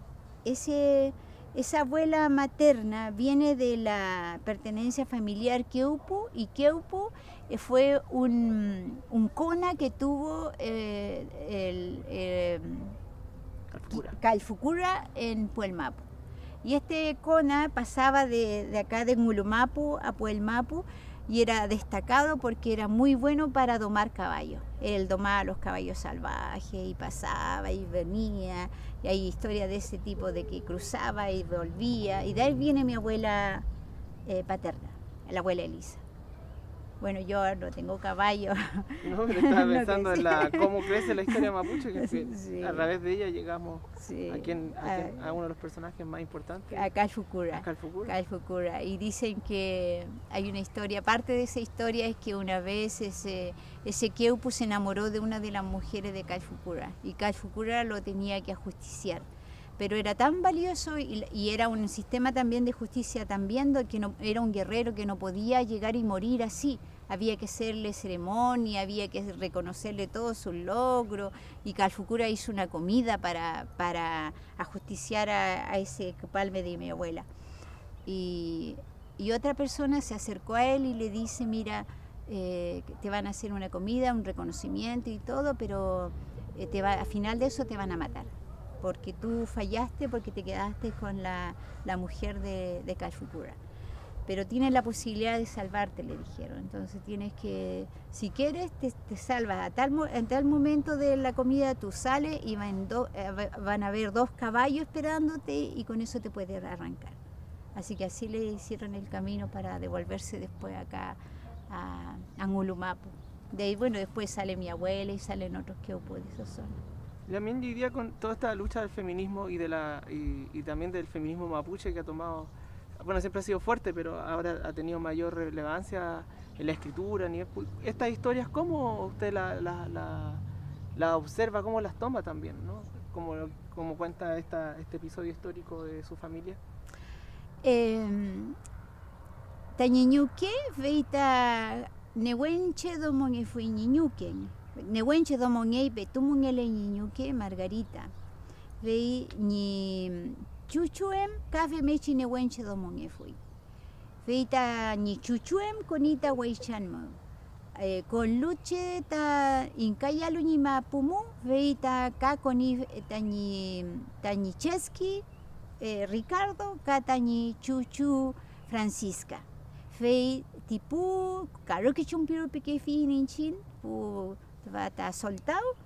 esa abuela materna viene de la pertenencia familiar Keupu, y Keupu fue un cona que tuvo Calfucura en Puelmapu. Y este cona pasaba de acá de Ngulumapu a Puelmapu y era destacado porque era muy bueno para domar caballos. Él domaba los caballos salvajes y pasaba y venía, y hay historias de ese tipo, de que cruzaba y volvía, y de ahí viene mi abuela paterna, la abuela Elisa. Bueno, yo no tengo caballo. No, pero estaba pensando No, en cómo crece la historia mapuche, que sí. a través de ella llegamos Sí. a uno de los personajes más importantes. A Calfucura. Calfucura. Y dicen que hay una historia, parte de esa historia es que una vez ese Keupu se enamoró de una de las mujeres de Calfucura, y Calfucura lo tenía que ajusticiar. Pero era tan valioso y era un sistema también de justicia también, que no, era un guerrero que no podía llegar y morir así. Había que hacerle ceremonia, había que reconocerle todos sus logros, y Calfucura hizo una comida para ajusticiar a ese palme de mi abuela. Y otra persona se acercó a él y le dice, mira, te van a hacer una comida, un reconocimiento y todo, pero al final de eso te van a matar, porque tú fallaste, porque te quedaste con la mujer de Calfucura. Pero tienes la posibilidad de salvarte, le dijeron. Entonces tienes que, si quieres, te salvas. En tal momento de la comida tú sales y van a haber 2 caballos esperándote, y con eso te puedes arrancar. Así que así le hicieron el camino para devolverse después acá a Ngulumapu. De ahí, bueno, después sale mi abuela y salen otros Keupu de esa zona. También hoy día, con toda esta lucha del feminismo y también del feminismo mapuche, que ha tomado, bueno, siempre ha sido fuerte, pero ahora ha tenido mayor relevancia en la escritura. Estas historias, ¿cómo usted la observa, cómo las toma también, ¿no? Como cuenta este episodio histórico de su familia. Tañiñuque veita newenche domonge fui niñuque. Newenche domonge betumungele niñuque Margarita. Vei ni chuchuem café mechi newenche domonge fui. Veita ni chuchuem conita weichanmo. Con luche ta incayalu ni mapumu veita ka coni tañi cheski Ricardo ka tañi chuchu Francisca. Fei tipu karo que chumpiru pique fininchin pu ta soltao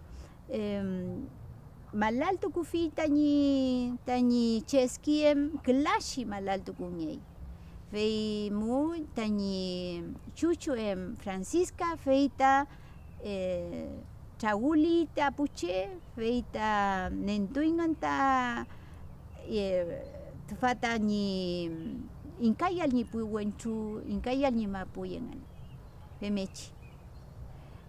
malalto kufi tañi cheskiem klashi malalto kuñei. Fei mu tañi chuchu Francisca feita chaguli ta puche feita nentuingan ta tfata ni inkayal ni puiwenchu inkayal ni mapuyengan femechi.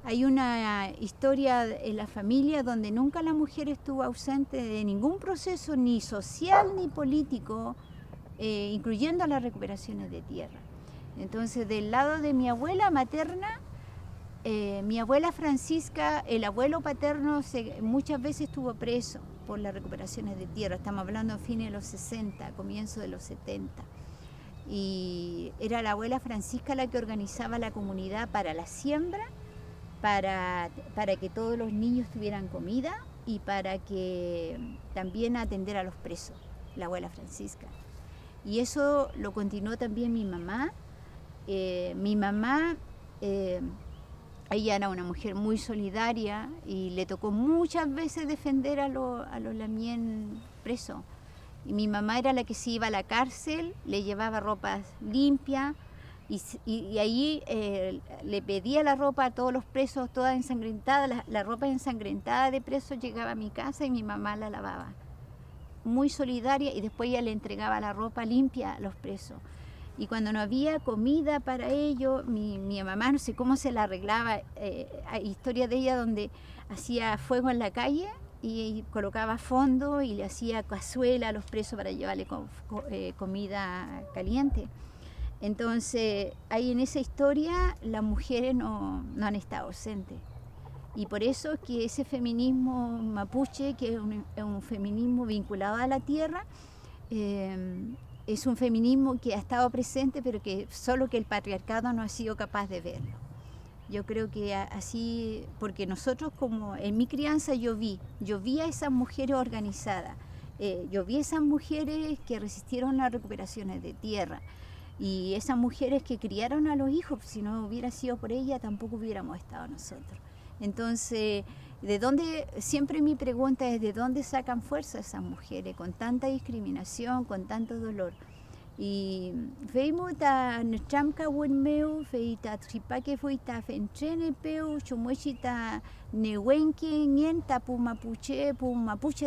Hay una historia en la familia donde nunca la mujer estuvo ausente de ningún proceso, ni social ni político, incluyendo las recuperaciones de tierra. Entonces, del lado de mi abuela materna, mi abuela Francisca, el abuelo paterno muchas veces estuvo preso por las recuperaciones de tierra. Estamos hablando a fines de los 60, comienzo de los 70. Y era la abuela Francisca la que organizaba la comunidad para la siembra, para que todos los niños tuvieran comida, y para que también atender a los presos, la abuela Francisca. Y eso lo continuó también mi mamá. Ella era una mujer muy solidaria y le tocó muchas veces defender a los lamien presos. Y mi mamá era la que se iba a la cárcel, le llevaba ropa limpia, y ahí le pedía la ropa a todos los presos, toda ensangrentada. La ropa ensangrentada de presos llegaba a mi casa y mi mamá la lavaba. muy solidaria, y después ella le entregaba la ropa limpia a los presos. Y cuando no había comida para ellos, mi mamá no sé cómo se la arreglaba. Hay historia de ella donde hacía fuego en la calle y colocaba fondo y le hacía cazuela a los presos para llevarle comida caliente. Entonces, ahí en esa historia las mujeres no han estado ausentes. Y por eso es que ese feminismo mapuche, que es un feminismo vinculado a la tierra, es un feminismo que ha estado presente, pero que solo que el patriarcado no ha sido capaz de verlo. Yo creo que así, porque nosotros, como en mi crianza yo vi a esas mujeres organizadas, yo vi a esas mujeres que resistieron las recuperaciones de tierra, y esas mujeres que criaron a los hijos. Si no hubiera sido por ella, tampoco hubiéramos estado nosotros. Entonces, siempre mi pregunta es, ¿de dónde sacan fuerza esas mujeres con tanta discriminación, con tanto dolor? Y veimos ta nechamka meu, feita tripake fuita fentrene peu, chumuechita newenke nienta pu mapuche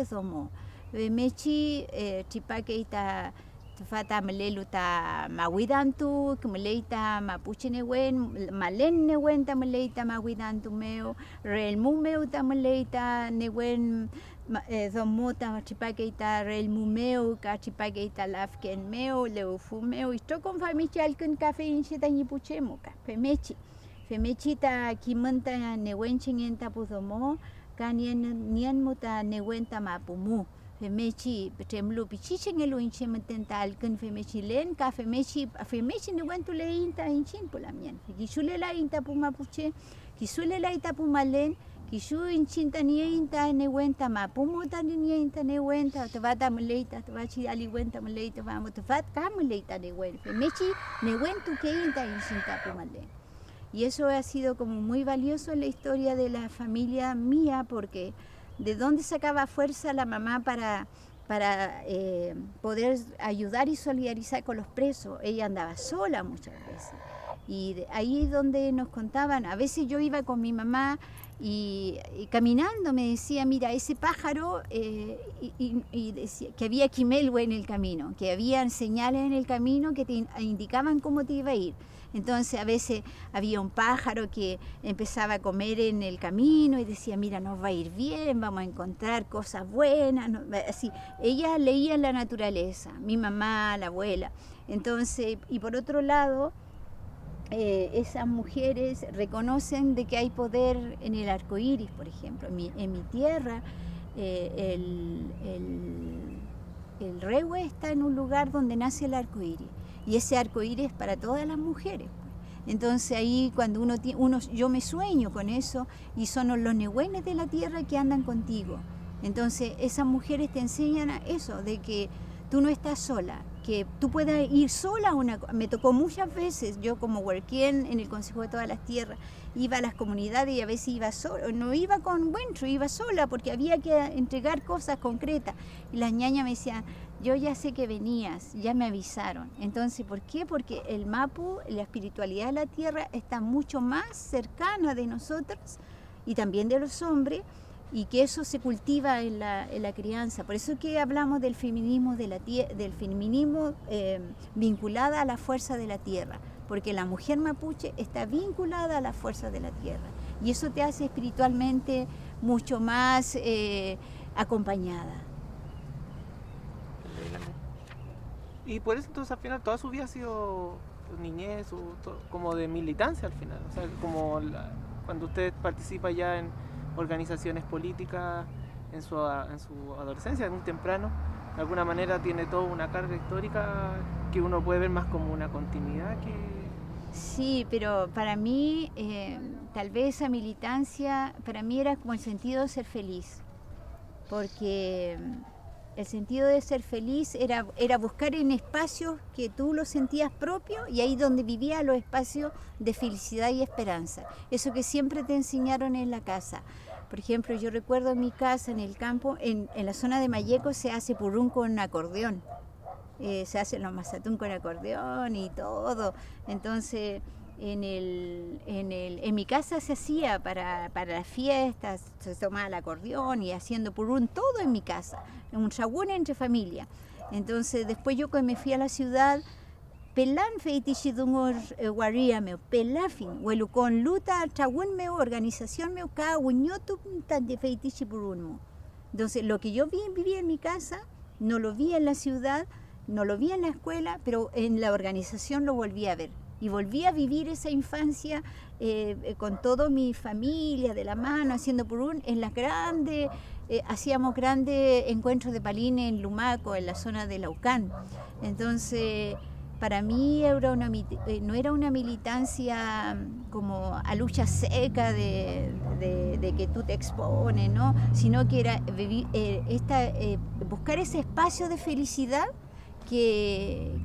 zomo. Mechi tripake ita fata melelu ta mawidantu, kmeleita mapuche newen, malen newen ta meleita mawidantu meu, relmu meu ta meleita newen zomo ta chipake ita relmu meu, ka chipake ita lafken meu, leufu meu, isto con famichi alkun kafe inchita nipuchemo ka, femechi ta kimanta newen chingenta puzomo, ka nien muta newen ta mapumu. Femechi temlu pichichen elu inche metenta alken femechi len ka femechi ne wentu le inta inchin pulamien kisule la inta pumapuche kisule la ita pumalen kisu inchinta nie inta ne wenta mapumuta nie inta ne wenta te vata meleita te vachi ali wenta meleita vamos te vat ka meleita ne wen femechi ne wentu que inta inchinta pumalen. Y eso ha sido como muy valioso en la historia de la familia mía, porque ¿de dónde sacaba fuerza la mamá para poder ayudar y solidarizar con los presos? Ella andaba sola muchas veces. Y ahí es donde nos contaban, a veces yo iba con mi mamá y caminando me decía, mira, ese pájaro, y decía que había quimelhue en el camino, que habían señales en el camino que te indicaban cómo te iba a ir. Entonces a veces había un pájaro que empezaba a comer en el camino y decía, mira, nos va a ir bien, vamos a encontrar cosas buenas. Así, ella leía la naturaleza, mi mamá, la abuela. Entonces, y por otro lado, esas mujeres reconocen de que hay poder en el arco iris, por ejemplo. En mi tierra, el rehue está en un lugar donde nace el arco iris. Y ese arco iris es para todas las mujeres. Entonces ahí cuando yo me sueño con eso, y son los nehuenes de la tierra que andan contigo. Entonces esas mujeres te enseñan a eso, de que tú no estás sola, que tú puedas ir sola. Me tocó muchas veces, yo como huarquén en el Consejo de Todas las Tierras, iba a las comunidades y a veces iba sola, no iba con Buentro, iba sola porque había que entregar cosas concretas. Y las ñañas me decían, yo ya sé que venías, ya me avisaron. Entonces, ¿por qué? Porque el mapu, la espiritualidad de la tierra, está mucho más cercana de nosotros y también de los hombres, y que eso se cultiva en la crianza. Por eso que hablamos del feminismo, del feminismo vinculada a la fuerza de la tierra, porque la mujer mapuche está vinculada a la fuerza de la tierra, y eso te hace espiritualmente mucho más acompañada. Y por eso entonces al final toda su vida ha sido niñez, como de militancia al final, o sea, como cuando usted participa ya en organizaciones políticas en su adolescencia, muy temprano, de alguna manera tiene toda una carga histórica que uno puede ver más como una continuidad que... Sí, pero para mí, tal vez esa militancia, para mí era como el sentido de ser feliz, porque el sentido de ser feliz era buscar en espacios que tú los sentías propios, y ahí donde vivías los espacios de felicidad y esperanza. Eso que siempre te enseñaron en la casa. Por ejemplo, yo recuerdo en mi casa, en el campo, en la zona de Mayeco se hace purrún con acordeón. Se hacen los mazatún con acordeón y todo. Entonces, en mi casa se hacía para las fiestas, se tomaba el acordeón y haciendo purún, todo en mi casa, un shawun entre familia. Entonces después yo cuando me fui a la ciudad, pelan feitishi dungor guaría meu, pelafin, huelu con luta shawun meu, organización meu, cada uñotu tan de feitishi purún mo. Entonces lo que yo viví en mi casa, no lo vi en la ciudad, no lo vi en la escuela, pero en la organización lo volví a ver. Y volví a vivir esa infancia con toda mi familia, de la mano, haciendo purún, en las grandes, hacíamos grandes encuentros de palines en Lumaco, en la zona de Laucán. Entonces, para mí no era una militancia como a lucha seca de que tú te expones, ¿no? Sino que era buscar ese espacio de felicidad que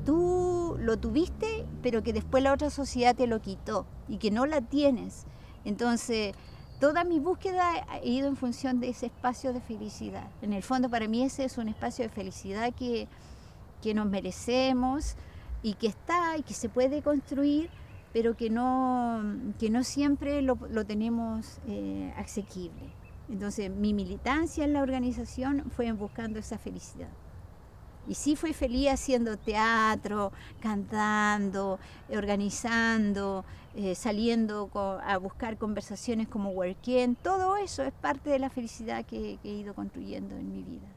tú lo tuviste, pero que después la otra sociedad te lo quitó y que no la tienes. Entonces, toda mi búsqueda ha ido en función de ese espacio de felicidad. En el fondo, para mí ese es un espacio de felicidad que nos merecemos y que está y que se puede construir, pero que no siempre lo tenemos asequible. Entonces, mi militancia en la organización fue buscando esa felicidad. Y sí fui feliz haciendo teatro, cantando, organizando, saliendo a buscar conversaciones como Huerquén. Todo eso es parte de la felicidad que he ido construyendo en mi vida.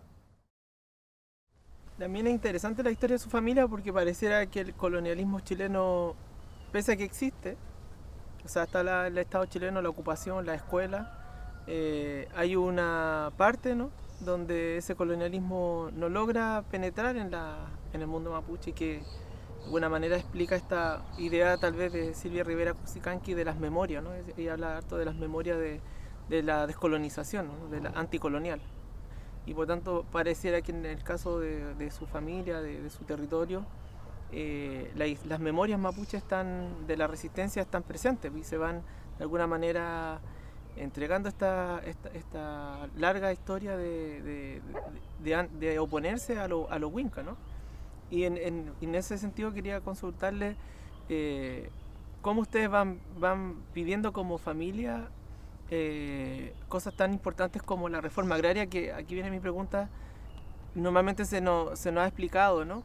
También es interesante la historia de su familia porque pareciera que el colonialismo chileno, pese a que existe, o sea, está el Estado chileno, la ocupación, la escuela, hay una parte, ¿no?, donde ese colonialismo no logra penetrar en el mundo mapuche y que de alguna manera explica esta idea tal vez de Silvia Rivera Cusicanqui de las memorias, ¿no? Ella habla harto de las memorias de la descolonización, ¿no?, de la anticolonial. Y por tanto pareciera que en el caso de su familia, de su territorio, las memorias mapuches de la resistencia están presentes y se van de alguna manera entregando esta larga historia de oponerse a lo Winca, ¿no? Y en ese sentido quería consultarle cómo ustedes van pidiendo como familia cosas tan importantes como la reforma agraria, que aquí viene mi pregunta. Normalmente se nos ha explicado, ¿no?,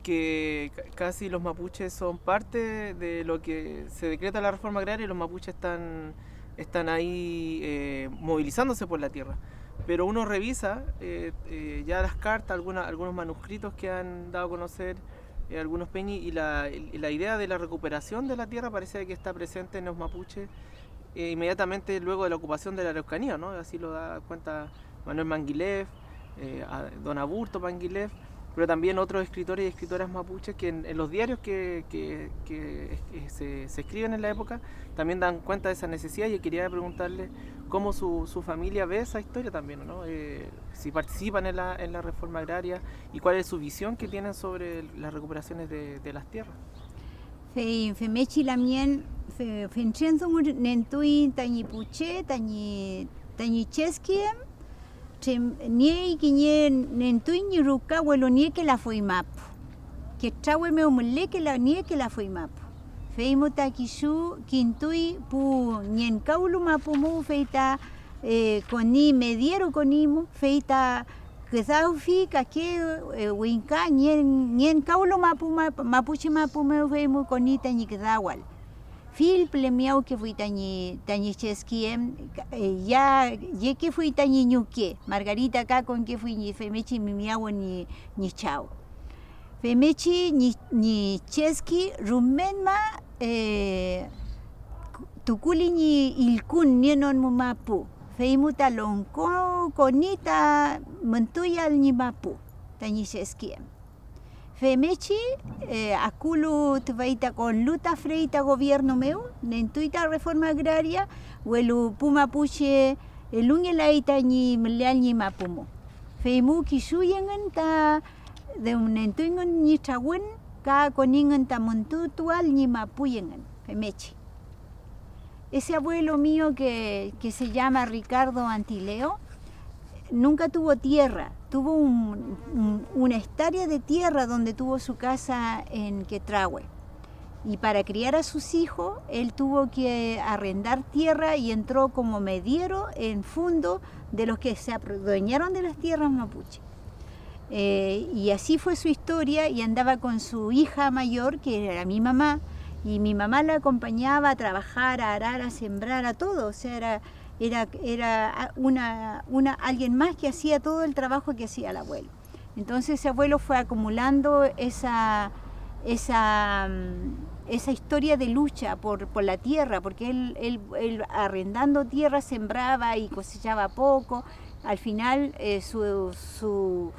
que casi los mapuches son parte de lo que se decreta la reforma agraria y los mapuches están ahí movilizándose por la tierra. Pero uno revisa ya las cartas, algunos manuscritos que han dado a conocer algunos peñi, y la idea de la recuperación de la tierra parece que está presente en los mapuches inmediatamente luego de la ocupación de la Araucanía, ¿no? Así lo da cuenta Manuel Manguilef, don Aburto Manguilef, pero también otros escritores y escritoras mapuches que en los diarios que se escriben en la época también dan cuenta de esa necesidad. Y quería preguntarle cómo su familia ve esa historia también, ¿no? Si participan en la reforma agraria y cuál es su visión que tienen sobre las recuperaciones de las tierras. Femechi lamien fenchenzo nentui tañi puche tañi cheskiem nie que nentui ni ruka huelo nie que la fue mapu que trawe me umle que la nie que la fue mapu feimo takishu quintui pu nien kaulu mapu mu feita coni mediero conimu feita quizás fica que Winca nien kaulo mapuche mapu me vemos conita ni quedawal fil plemiau que fui tañi chesquiem ya que fui tañi ñuque Margarita acá con que fui ni femechi mi miau ni chao femechi ni chesqui rumenma tukuli ni ilkun nienon mu mapu feimuta lonko konita mentuyal ni mapu tañi chesquiem femechi akulu tvaita con luta freita gobierno meu nentuita reforma agraria huelu pumapuche elungelaita ni mleal ni mapumo feimu kisuyengen ta de un nentuingen ni chawin ka koningen ta montutual ni mapuyengen femechi. Ese abuelo mío que se llama Ricardo Antileo nunca tuvo tierra, tuvo una hectárea de tierra donde tuvo su casa en Quetrahue. Y para criar a sus hijos, él tuvo que arrendar tierra y entró como mediero en fondo de los que se adueñaron de las tierras mapuche. Y así fue su historia, y andaba con su hija mayor, que era mi mamá, y mi mamá la acompañaba a trabajar, a arar, a sembrar, a todo. O sea, era alguien más que hacía todo el trabajo que hacía el abuelo. Entonces ese abuelo fue acumulando esa historia de lucha por la tierra, porque él arrendando tierra sembraba y cosechaba poco. Al final su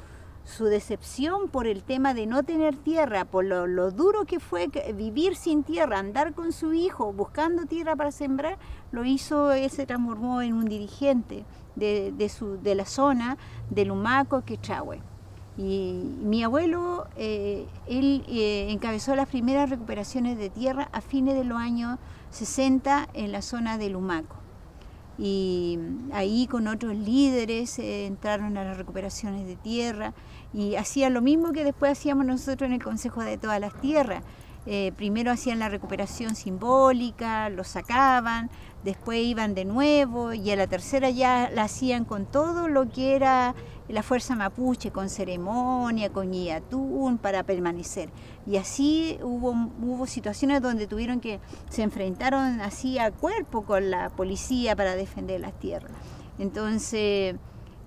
decepción por el tema de no tener tierra, por lo duro que fue vivir sin tierra, andar con su hijo buscando tierra para sembrar, él se transformó en un dirigente de la zona de Lumaco, Quechahue. Y mi abuelo, él encabezó las primeras recuperaciones de tierra a fines de los años 60 en la zona de Lumaco. Y ahí con otros líderes entraron a las recuperaciones de tierra y hacían lo mismo que después hacíamos nosotros en el Consejo de todas las Tierras. Primero hacían la recuperación simbólica, lo sacaban, después iban de nuevo y a la tercera ya la hacían con todo lo que era la fuerza mapuche, con ceremonia, con yatún para permanecer. Y así hubo situaciones donde se enfrentaron así a cuerpo con la policía para defender las tierras. Entonces,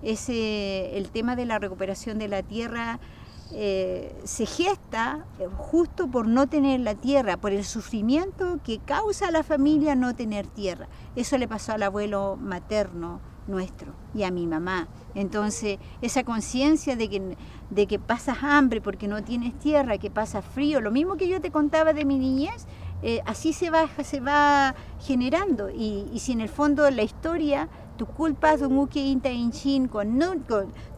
el tema de la recuperación de la tierra se gesta justo por no tener la tierra, por el sufrimiento que causa a la familia no tener tierra. Eso le pasó al abuelo materno nuestro y a mi mamá. Entonces, esa conciencia de que pasas hambre porque no tienes tierra, que pasas frío, lo mismo que yo te contaba de mi niñez, así se va generando. Y si en el fondo la historia, tu culpa dungu que inta inchin con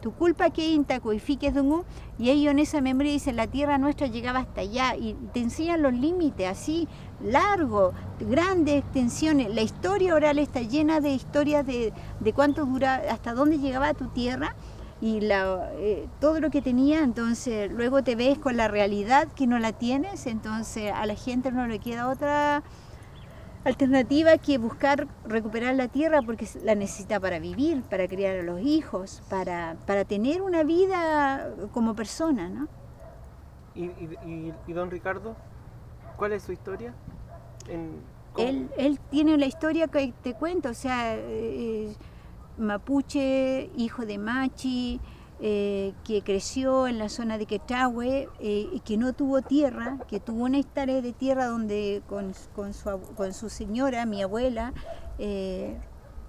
tu culpa que inta coifiques dungu, y ellos en esa memoria dicen la tierra nuestra llegaba hasta allá, y te enseñan los límites así largo, grandes extensiones. La historia oral está llena de historias de cuánto dura, hasta dónde llegaba tu tierra y todo lo que tenía. Entonces luego te ves con la realidad que no la tienes, entonces a la gente no le queda otra alternativa que buscar recuperar la tierra porque la necesita para vivir, para criar a los hijos, para tener una vida como persona, ¿no? ¿Y don Ricardo? ¿Cuál es su historia? Él tiene la historia que te cuento, o sea, mapuche, hijo de machi, que creció en la zona de Quechahue, que no tuvo tierra, que tuvo una hectárea de tierra donde con su señora, mi abuela,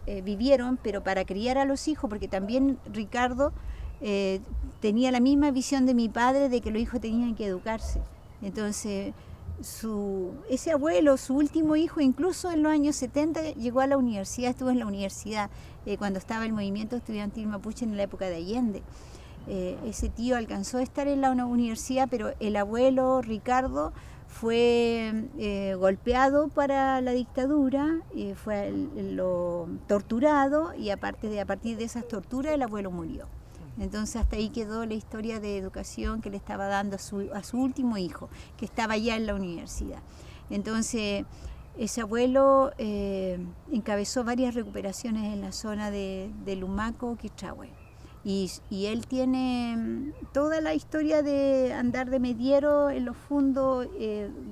vivieron, pero para criar a los hijos, porque también Ricardo tenía la misma visión de mi padre de que los hijos tenían que educarse. Entonces, ese abuelo, su último hijo, incluso en los años 70 llegó a la universidad, estuvo en la universidad cuando estaba el movimiento estudiantil mapuche en la época de Allende. Ese tío alcanzó a estar en la universidad, pero el abuelo Ricardo fue golpeado para la dictadura, fue torturado, y a partir de esas torturas el abuelo murió. Entonces hasta ahí quedó la historia de educación que le estaba dando a su último hijo, que estaba ya en la universidad. Entonces ese abuelo encabezó varias recuperaciones en la zona de Lumaco, Quechahue. Y él tiene toda la historia de andar de mediero en los fundos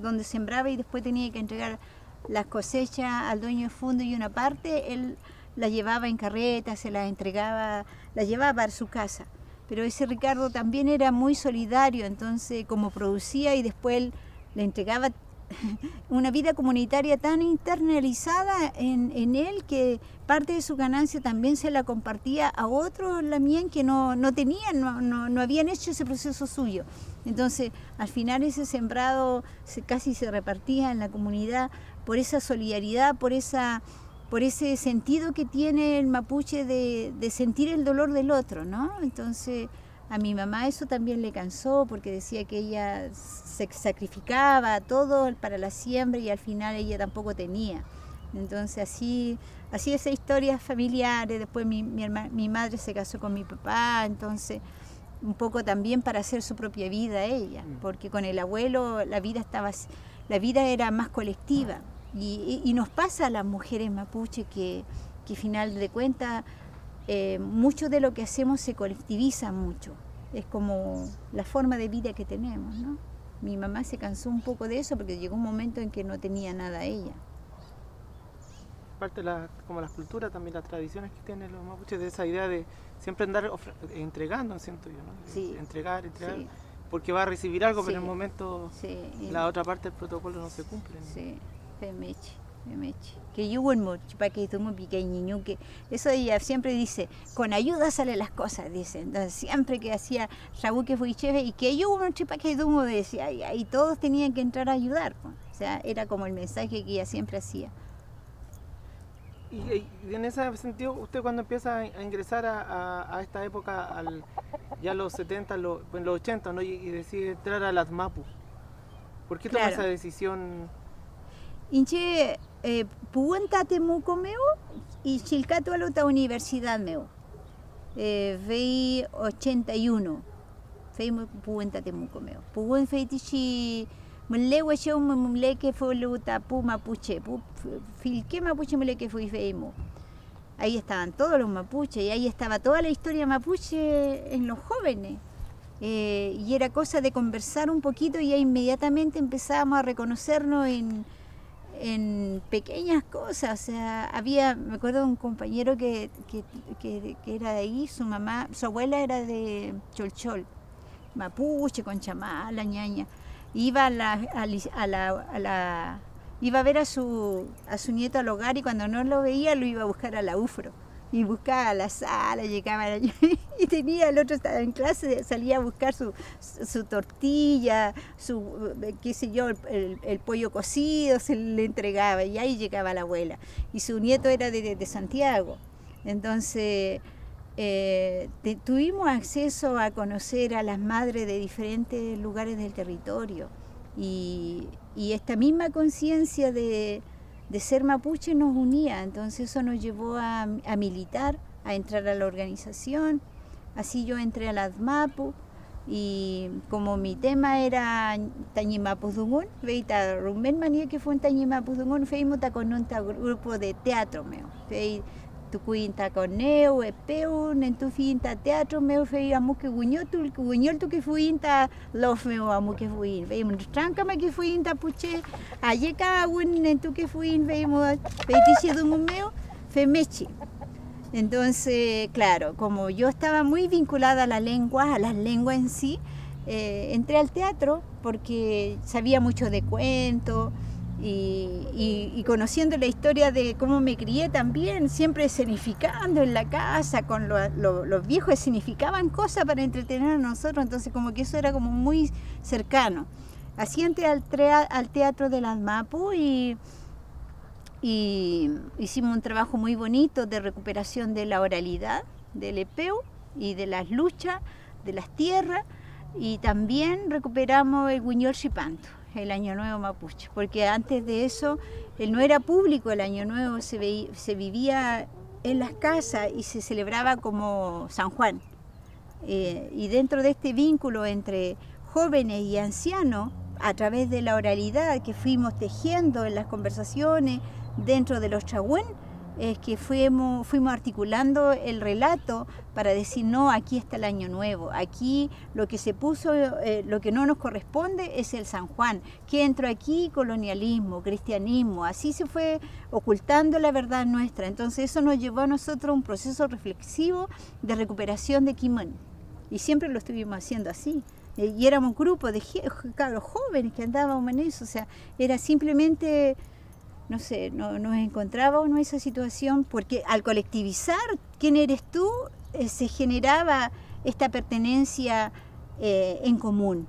donde sembraba y después tenía que entregar las cosechas al dueño del fondo, y una parte él la llevaba en carreta, se la entregaba, la llevaba para su casa. Pero ese Ricardo también era muy solidario, entonces como producía y después él le entregaba una vida comunitaria tan internalizada en él que parte de su ganancia también se la compartía a otros lamien que no tenían, no habían hecho ese proceso suyo. Entonces al final ese sembrado casi se repartía en la comunidad por esa solidaridad, por ese sentido que tiene el mapuche de sentir el dolor del otro, ¿no? Entonces a mi mamá eso también le cansó porque decía que ella se sacrificaba todo para la siembra y al final ella tampoco tenía. Entonces así esas historias familiares. Después mi madre se casó con mi papá, entonces un poco también para hacer su propia vida ella, porque con el abuelo la vida estaba la vida era más colectiva. Y nos pasa a las mujeres mapuche que final de cuentas, mucho de lo que hacemos se colectiviza mucho. Es como la forma de vida que tenemos, ¿no? Mi mamá se cansó un poco de eso porque llegó un momento en que no tenía nada ella. Parte de como las culturas, también las tradiciones que tienen los mapuches, de esa idea de siempre andar entregando, siento yo, ¿no? Sí. Entregar, Sí. porque va a recibir algo, Sí. pero en el momento la otra parte del protocolo no se cumple, ¿no? Sí, femeche. Que yo bueno, para que tú muy pequeño, que eso ella siempre dice, con ayuda salen las cosas, dice. Entonces siempre que hacía Raúl que fue chefe y que yo un chipa que tú decía, y todos tenían que entrar a ayudar, pues. O sea, era como el mensaje que ella siempre hacía. Y en ese sentido, usted cuando empieza a ingresar a esta época, ya los 70, los 80, ¿no? y decide entrar a las MAPU, ¿por qué toma esa decisión? Inche, puentate muco meu y chilcato a la universidad meu. Vei 81. Vei puentate muco meu. Puen feitichi mle wacheu mle que fue luta pu mapuche, pu filque mapuche mle que fui feimo. Ahí estaban todos los mapuches y ahí estaba toda la historia mapuche en los jóvenes. Y era cosa de conversar un poquito y ya inmediatamente empezábamos a reconocernos en pequeñas cosas. O sea, me acuerdo de un compañero que era de ahí, su abuela era de Cholchol, mapuche, con chamala, ñaña. Iba iba a ver a su nieto al hogar y cuando no lo veía lo iba a buscar a la UFRO. Y buscaba la sala, llegaba allí, y el otro estaba en clase, salía a buscar su tortilla, qué sé yo, el pollo cocido, se le entregaba y ahí llegaba la abuela. Y su nieto era de Santiago. Entonces tuvimos acceso a conocer a las madres de diferentes lugares del territorio y esta misma conciencia de ser mapuche nos unía, entonces eso nos llevó a militar, a entrar a la organización. Así yo entré a las MAPU y como mi tema era Tañimapuzungún, veita Rumben Manía que fue en Tañimapuzungún, fuimos con un grupo de teatro meu. Tucuinta con neo, epeu, nentufinta teatro meu, fei amuque guñol tu que fuinta lof meu amuque fuin. Veimos trancama que fuinta puche, allí cada un nentu que fuin, veimos peitiche dungo meu, femechi. Entonces, claro, como yo estaba muy vinculada a las lenguas en sí, entré al teatro porque sabía mucho de cuentos. Y conociendo la historia de cómo me crié también, siempre escenificando en la casa, con los viejos escenificaban cosas para entretener a nosotros, entonces como que eso era como muy cercano. Así entré al teatro de las MAPU y hicimos un trabajo muy bonito de recuperación de la oralidad, del epeu y de las luchas, de las tierras, y también recuperamos el Guiñol Xipanto, el Año Nuevo mapuche, porque antes de eso no era público el Año Nuevo, se vivía en las casas y se celebraba como San Juan. Y dentro de este vínculo entre jóvenes y ancianos, a través de la oralidad que fuimos tejiendo en las conversaciones dentro de los chahuén, es que fuimos articulando el relato para decir, no, aquí está el Año Nuevo, aquí lo que se puso, lo que no nos corresponde es el San Juan, que entró aquí colonialismo, cristianismo, así se fue ocultando la verdad nuestra. Entonces eso nos llevó a nosotros a un proceso reflexivo de recuperación de Quimón, y siempre lo estuvimos haciendo así. Y éramos un grupo de cabros jóvenes que andábamos en eso, o sea, era simplemente... No sé, nos encontrábamos en esa situación porque al colectivizar quién eres tú, se generaba esta pertenencia en común.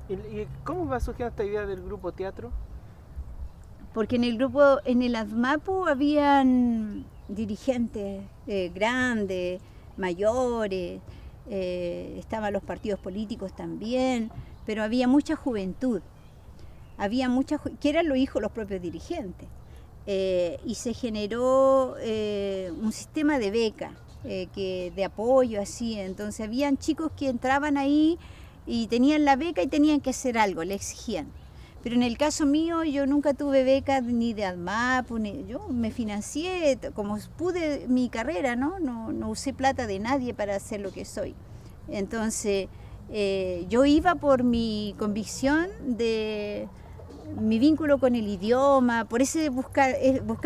¿Y cómo va surgiendo esta idea del grupo teatro? Porque en el ADMAPU habían dirigentes grandes, mayores, estaban los partidos políticos también, pero había mucha juventud. Que eran los propios dirigentes, y se generó un sistema de beca, de apoyo, así. Entonces habían chicos que entraban ahí y tenían la beca y tenían que hacer algo, le exigían. Pero en el caso mío, yo nunca tuve becas ni de ADMAP, yo me financié como pude mi carrera, ¿no? No usé plata de nadie para hacer lo que soy. Entonces, yo iba por mi convicción de mi vínculo con el idioma, por ese buscar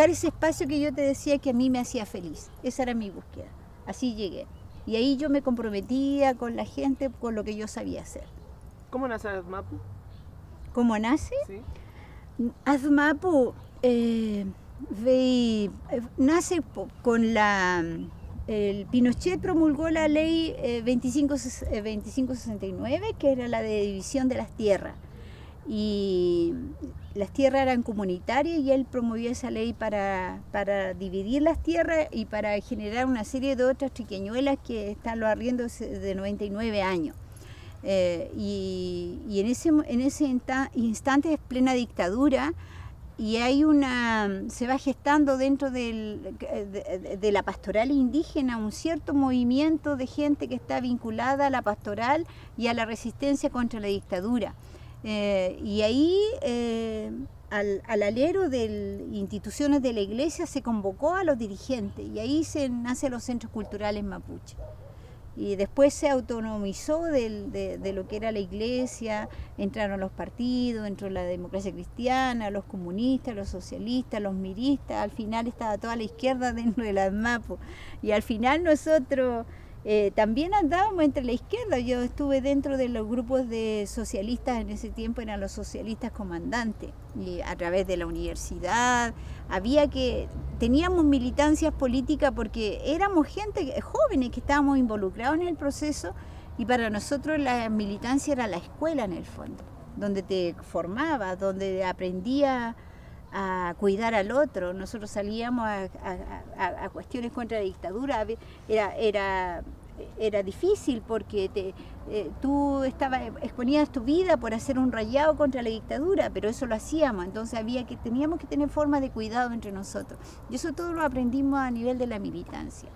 ese espacio que yo te decía que a mí me hacía feliz. Esa era mi búsqueda. Así llegué. Y ahí yo me comprometía con la gente, con lo que yo sabía hacer. ¿Cómo nace ADMAP? ¿Cómo nace? Sí. ADMAP nace con el Pinochet promulgó la ley 2569, que era la de división de las tierras. Y las tierras eran comunitarias y él promovió esa ley para dividir las tierras y para generar una serie de otras triquiñuelas que están los arriendos de 99 años. Y en ese instante es plena dictadura y se va gestando dentro de la pastoral indígena un cierto movimiento de gente que está vinculada a la pastoral y a la resistencia contra la dictadura. Y ahí al alero de instituciones de la iglesia se convocó a los dirigentes y ahí nacen los centros culturales mapuche. Y después se autonomizó de lo que era la iglesia, entraron los partidos, entró la democracia cristiana, los comunistas, los socialistas, los miristas, al final estaba toda la izquierda dentro de las MAPU. Y al final nosotros también andábamos entre la izquierda, yo estuve dentro de los grupos de socialistas, en ese tiempo eran los socialistas comandantes, y a través de la universidad, teníamos militancias políticas porque éramos gente, jóvenes que estábamos involucrados en el proceso y para nosotros la militancia era la escuela en el fondo, donde te formaba, donde aprendía a cuidar al otro. Nosotros salíamos a cuestiones contra la dictadura, era difícil porque tú exponías tu vida por hacer un rayado contra la dictadura, pero eso lo hacíamos, entonces teníamos que tener forma de cuidado entre nosotros. Y eso todo lo aprendimos a nivel de la militancia.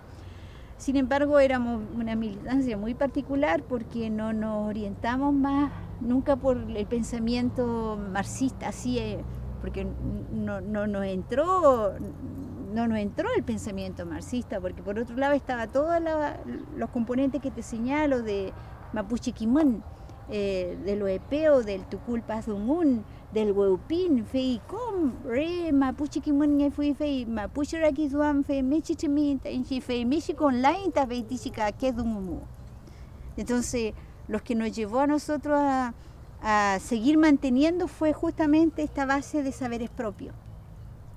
Sin embargo, éramos una militancia muy particular porque no nos orientamos más nunca por el pensamiento marxista, así porque no nos entró el pensamiento marxista, porque por otro lado estaba todos los componentes que te señalo de Mapuche Quimón, de lo epeo, del Tucul Pazungun, del Hueupín, Feicom, Re, Mapuche Quimón, Fei, Mapuche Raquizuan, Fe, Mechichimita, Fe, México Online, Tabetichica, Kedumumu. Entonces, los que nos llevó a nosotros a seguir manteniendo fue justamente esta base de saberes propios.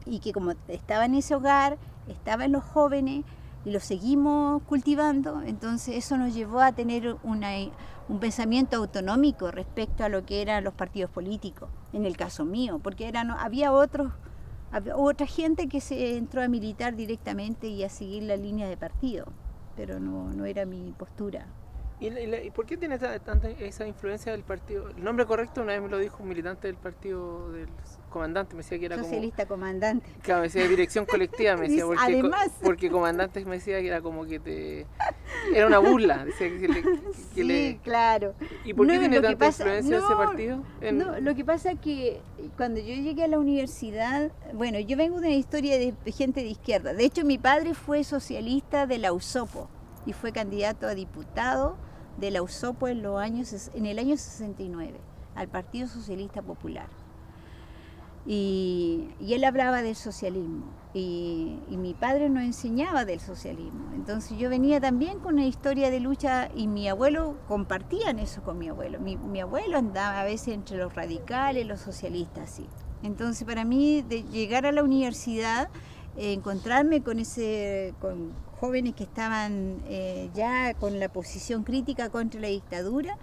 Y que como estaba en ese hogar, estaba en los jóvenes y lo seguimos cultivando, entonces eso nos llevó a tener un pensamiento autonómico respecto a lo que eran los partidos políticos, en el caso mío, porque había otra gente que se entró a militar directamente y a seguir la línea de partido, pero no era mi postura. ¿Y por qué tiene tanta esa influencia del partido? El nombre correcto una vez me lo dijo un militante del partido del comandante, me decía que era socialista comandante. Claro, me decía dirección colectiva, me decía, porque comandante me decía que era como que era una burla. Decía claro. ¿Y por qué tiene tanta influencia ese partido? No, lo que pasa es que cuando yo llegué a la universidad, bueno, yo vengo de una historia de gente de izquierda. De hecho, mi padre fue socialista de la USOPO y fue candidato a diputado de la USOPO en el año 69, al Partido Socialista Popular. Y él hablaba del socialismo y mi padre nos enseñaba del socialismo. Entonces yo venía también con una historia de lucha y mi abuelo compartían eso con mi abuelo. Mi abuelo andaba a veces entre los radicales, los socialistas, así. Entonces para mí de llegar a la universidad, encontrarme con jóvenes que estaban ya con la posición crítica contra la dictadura,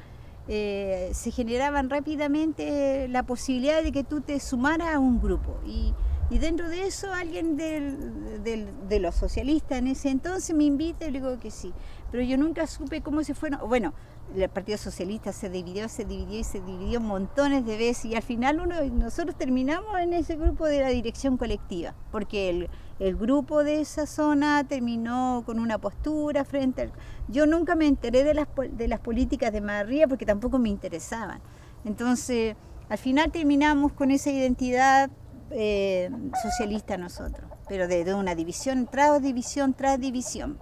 se generaban rápidamente la posibilidad de que tú te sumaras a un grupo. Y dentro de eso alguien de los socialistas en ese entonces me invita y le digo que sí. Pero yo nunca supe cómo se fueron. Bueno, el Partido Socialista se dividió montones de veces y al final nosotros terminamos en ese grupo de la dirección colectiva, porque el grupo de esa zona terminó con una postura yo nunca me enteré de las políticas de más arriba porque tampoco me interesaban. Entonces Al final terminamos con esa identidad socialista nosotros, pero de una división tras división tras división.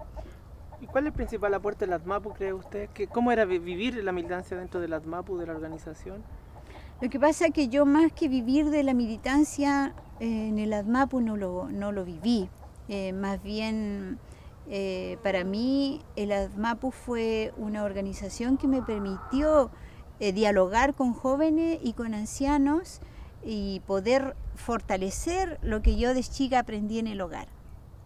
¿Y cuál es el principal aporte de la ADMAPU, cree usted? ¿Cómo era vivir la militancia dentro de la ADMAPU, de la organización? Lo que pasa es que yo, más que vivir de la militancia en el ADMAPU, no lo viví. Más bien, para mí, el ADMAPU fue una organización que me permitió dialogar con jóvenes y con ancianos y poder fortalecer lo que yo de chica aprendí en el hogar.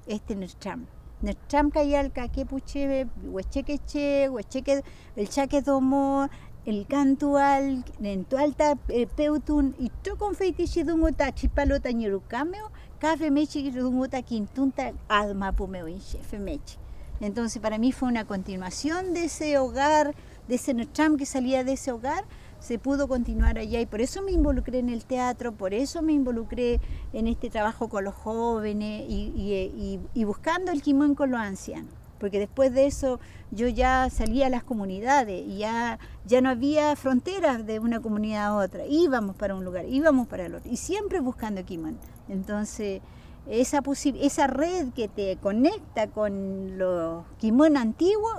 Necham. Necham kayalka kepuche, huechequeche, huecheque, el chaquedomo, el cantual, nentualta, peutun, y todo con feitichi dunguta chipalota ñerucameo, café mechi dunguta quintunta ADMAPU meo inche, mechi. Entonces para mí fue una continuación de ese hogar, de ese Necham que salía de ese hogar, se pudo continuar allá y por eso me involucré en el teatro, por eso me involucré en este trabajo con los jóvenes y buscando el kimón con los ancianos. Porque después de eso yo ya salía a las comunidades y ya no había fronteras de una comunidad a otra. Íbamos para un lugar, íbamos para el otro y siempre buscando kimón. Entonces esa red que te conecta con los kimón antiguos,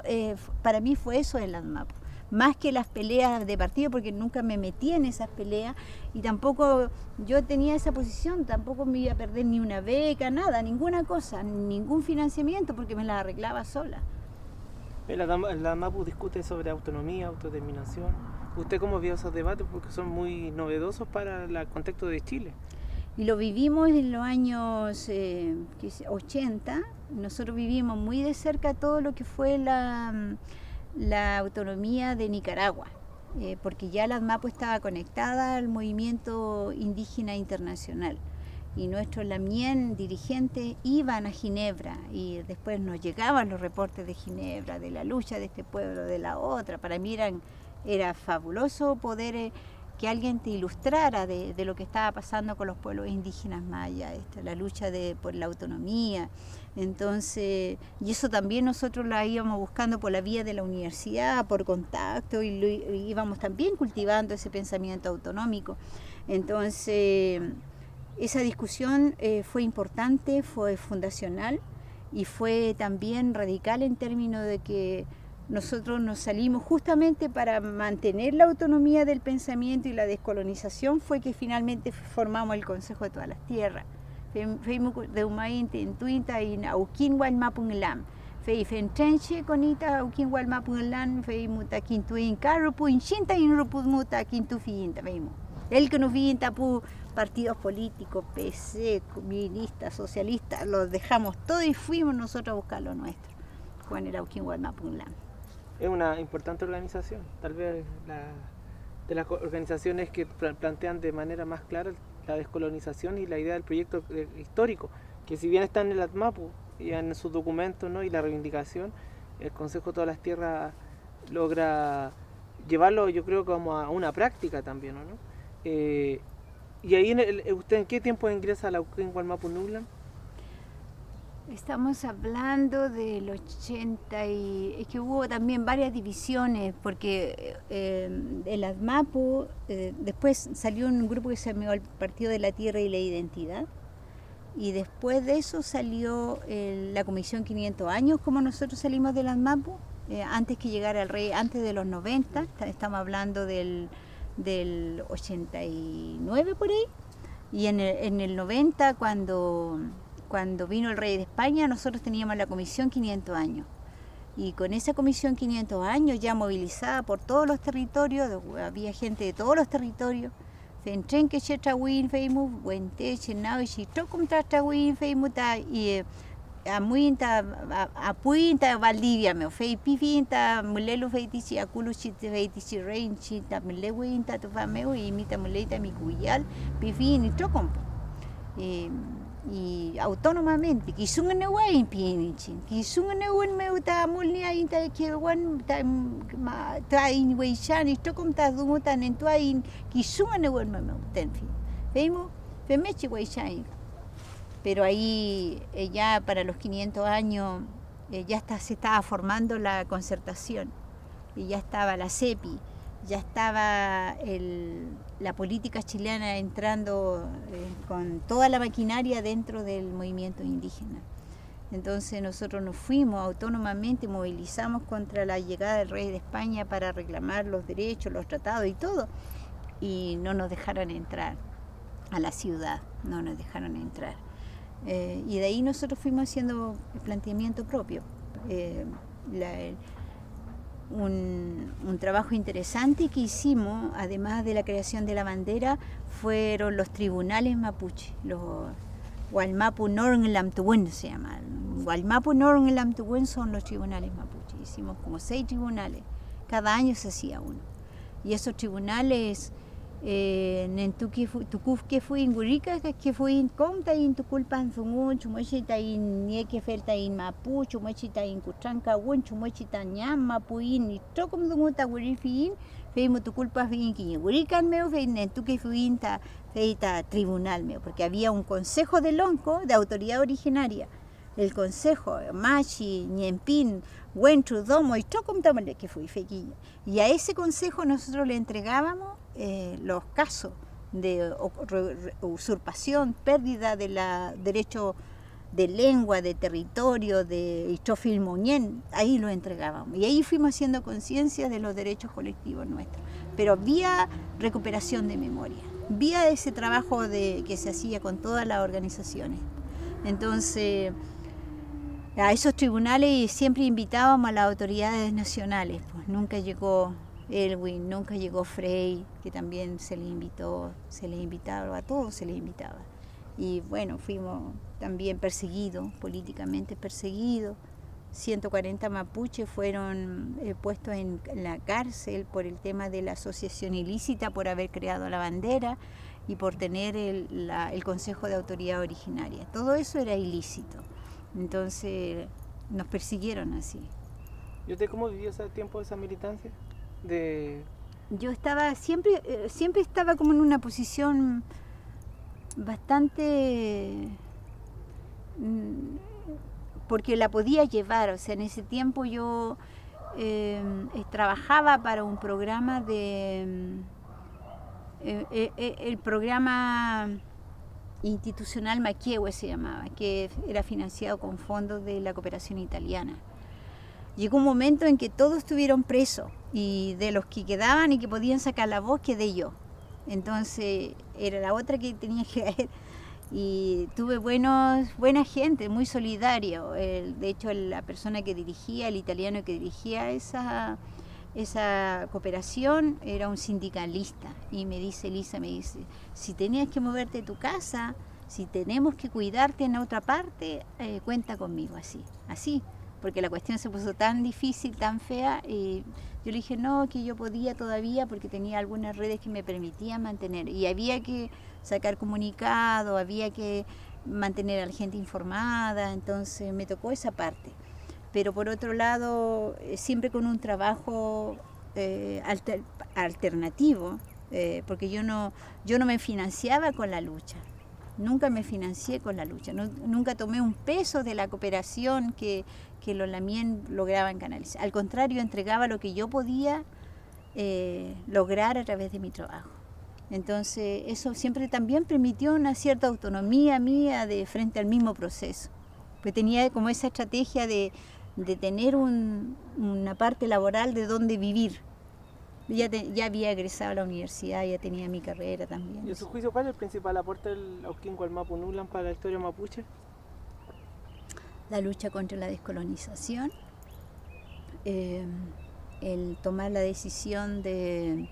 para mí fue eso el ADMAPU. Más que las peleas de partido, porque nunca me metí en esas peleas y tampoco yo tenía esa posición, tampoco me iba a perder ni una beca, nada, ninguna cosa, ningún financiamiento, porque me la arreglaba sola. La ADMAPU discute sobre autonomía, autodeterminación. ¿Usted cómo vio esos debates? Porque son muy novedosos para el contexto de Chile. Y lo vivimos en los años 80, nosotros vivimos muy de cerca todo lo que fue la autonomía de Nicaragua, porque ya la ADMAPU estaba conectada al movimiento indígena internacional y nuestros lamien dirigentes iban a Ginebra y después nos llegaban los reportes de Ginebra, de la lucha de este pueblo, de la otra. Para mí era fabuloso poder que alguien te ilustrara de lo que estaba pasando con los pueblos indígenas mayas, la lucha por la autonomía. Entonces, y eso también nosotros la íbamos buscando por la vía de la universidad, por contacto, y íbamos también cultivando ese pensamiento autonómico. Entonces, esa discusión fue importante, fue fundacional y fue también radical en términos de que nosotros nos salimos justamente para mantener la autonomía del pensamiento y la descolonización, fue que finalmente formamos el Consejo de Todas las Tierras. Fuimos de Umainte en Tuinta y Nauquín Gualmapunlam. Fei Fentrenche conita Auquín Gualmapunlam, fei muta quintuin carrupu, inchinta in rupus muta quintu fiinta, veimos. El que nos fiinta pu partidos políticos, PC, comunistas, socialistas, los dejamos todo y fuimos nosotros a buscar lo nuestro. Juan era Auquín Gualmapunlam. Es una importante organización, tal vez de las organizaciones que plantean de manera más clara la descolonización y la idea del proyecto histórico, que si bien está en el ADMAPU y en sus documentos, ¿no?, y la reivindicación, el Consejo de Todas las Tierras logra llevarlo, yo creo, como a una práctica también, ¿no? Y ahí, ¿usted en qué tiempo ingresa a la UCIN Gualmapunlam? Estamos hablando del 80 y es que hubo también varias divisiones porque el ADMAPU, después salió un grupo que se llamó el Partido de la Tierra y la Identidad y después de eso salió la Comisión 500 años, como nosotros salimos del ADMAPU, antes que llegara el rey, antes de los 90, estamos hablando del 89 por ahí, y en el 90 cuando vino el rey de España, nosotros teníamos la Comisión 500 años. Y con esa Comisión 500 años ya movilizada por todos los territorios, había gente de todos los territorios. Fentren que Chetrawin, Feimu, Buente, Chenao y Chitocum Tratrawin, Feimuta, y a Puinta, Valdivia, me fei Pifinta, Mulelo Feitichi, Aculuchi, Feitichi, Rein, Chita, Mulewinta, Tufameo, y Mita Muleita, Micuyal, Pifin y Chocom. Y autónomamente, kisungan na wain pinichin, kisungan na wan me uta mulnia inta kewan ta in weishan y tokom ta dumutan en tuain kisungan na wan me tenfi. Vemos, femechi weishan. Pero ahí ya para los 500 años se estaba formando la concertación y ya estaba la CEPI. ya estaba la política chilena entrando con toda la maquinaria dentro del movimiento indígena. Entonces nosotros nos fuimos autónomamente, movilizamos contra la llegada del rey de España para reclamar los derechos, los tratados y todo, y no nos dejaron entrar a la ciudad, no nos dejaron entrar. Y de ahí nosotros fuimos haciendo el planteamiento propio. Un trabajo interesante que hicimos, además de la creación de la bandera, fueron los tribunales mapuche, los Gualmapu Nornlamtuwen se llaman. Gualmapu Nornlamtuwen son los tribunales mapuche. Hicimos como 6 tribunales, cada año se hacía uno. Y esos tribunales, tukuf que fui en Gurica, que fui en Comta y en Tuculpan Zungun, Chumochita en Niekefelta en Mapu, Chumochita en Cuchanca, Chumochita en Ñam, Mapuín, y Trocom Dunguta Gurifiin, Feimo Tuculpas Fin, que Gurican meo, Fein Tuque Fuin, Feita Tribunal meo, porque había un consejo de Lonco de autoridad originaria. El consejo, Machi, Ñempín, Huentru, Domo y Trocom Tamale, que fui Fequilla. Y a ese consejo nosotros le entregábamos los casos de usurpación, pérdida de derecho de lengua, de territorio, de Ichofilmoñén, ahí lo entregábamos. Y ahí fuimos haciendo conciencia de los derechos colectivos nuestros, pero vía recuperación de memoria, vía ese trabajo que se hacía con todas las organizaciones. Entonces, a esos tribunales siempre invitábamos a las autoridades nacionales, pues nunca llegó Elwin, nunca llegó Frey, que también se les invitaba, a todos se les invitaba. Y bueno, fuimos también perseguidos, políticamente perseguidos. 140 mapuches fueron puestos en la cárcel por el tema de la asociación ilícita, por haber creado la bandera y por tener el Consejo de Autoridad Originaria. Todo eso era ilícito. Entonces nos persiguieron así. ¿Y usted cómo vivió ese tiempo de esa militancia? Yo estaba siempre estaba como en una posición bastante porque la podía llevar, o sea, en ese tiempo yo trabajaba para un programa el programa institucional Maquehue se llamaba, que era financiado con fondos de la cooperación italiana. Llegó un momento en que todos estuvieron presos y de los que quedaban y que podían sacar la voz quedé yo. Entonces era la otra que tenía que caer y tuve buena gente, muy solidario. De hecho la persona que dirigía, el italiano que dirigía esa cooperación era un sindicalista y me dice, Elisa, si tenías que moverte de tu casa, si tenemos que cuidarte en otra parte, cuenta conmigo, así, porque la cuestión se puso tan difícil, tan fea, y yo le dije no, que yo podía todavía porque tenía algunas redes que me permitían mantener, y había que sacar comunicado, había que mantener a la gente informada, entonces me tocó esa parte. Pero por otro lado, siempre con un trabajo alternativo, porque yo no me financiaba con la lucha, nunca me financié con la lucha, nunca tomé un peso de la cooperación que los Lamien lograban canalizar. Al contrario, entregaba lo que yo podía lograr a través de mi trabajo. Entonces, eso siempre también permitió una cierta autonomía mía frente al mismo proceso. Pues tenía como esa estrategia de tener una parte laboral de dónde vivir. Ya había egresado a la universidad, ya tenía mi carrera también. ¿Y en su juicio cuál es el principal aporte del Auquín Gualmapu Nulan para la historia mapuche? La lucha contra la descolonización, el tomar la decisión de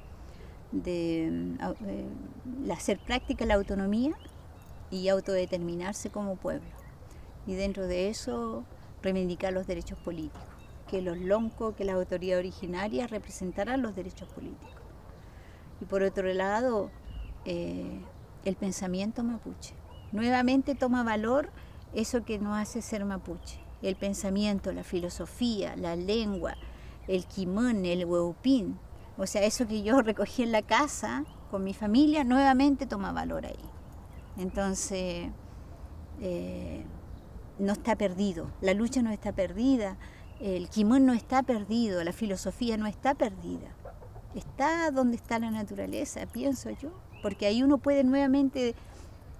hacer práctica la autonomía y autodeterminarse como pueblo. Y dentro de eso reivindicar los derechos políticos, que los loncos, que las autoridades originarias representaran los derechos políticos. Y por otro lado, el pensamiento mapuche. Nuevamente toma valor eso que nos hace ser mapuche, el pensamiento, la filosofía, la lengua, el quimón, el hueupín. O sea, eso que yo recogí en la casa con mi familia, nuevamente toma valor ahí. Entonces, no está perdido, la lucha no está perdida, el quimón no está perdido, la filosofía no está perdida. está donde está la naturaleza, pienso yo, porque ahí uno puede nuevamente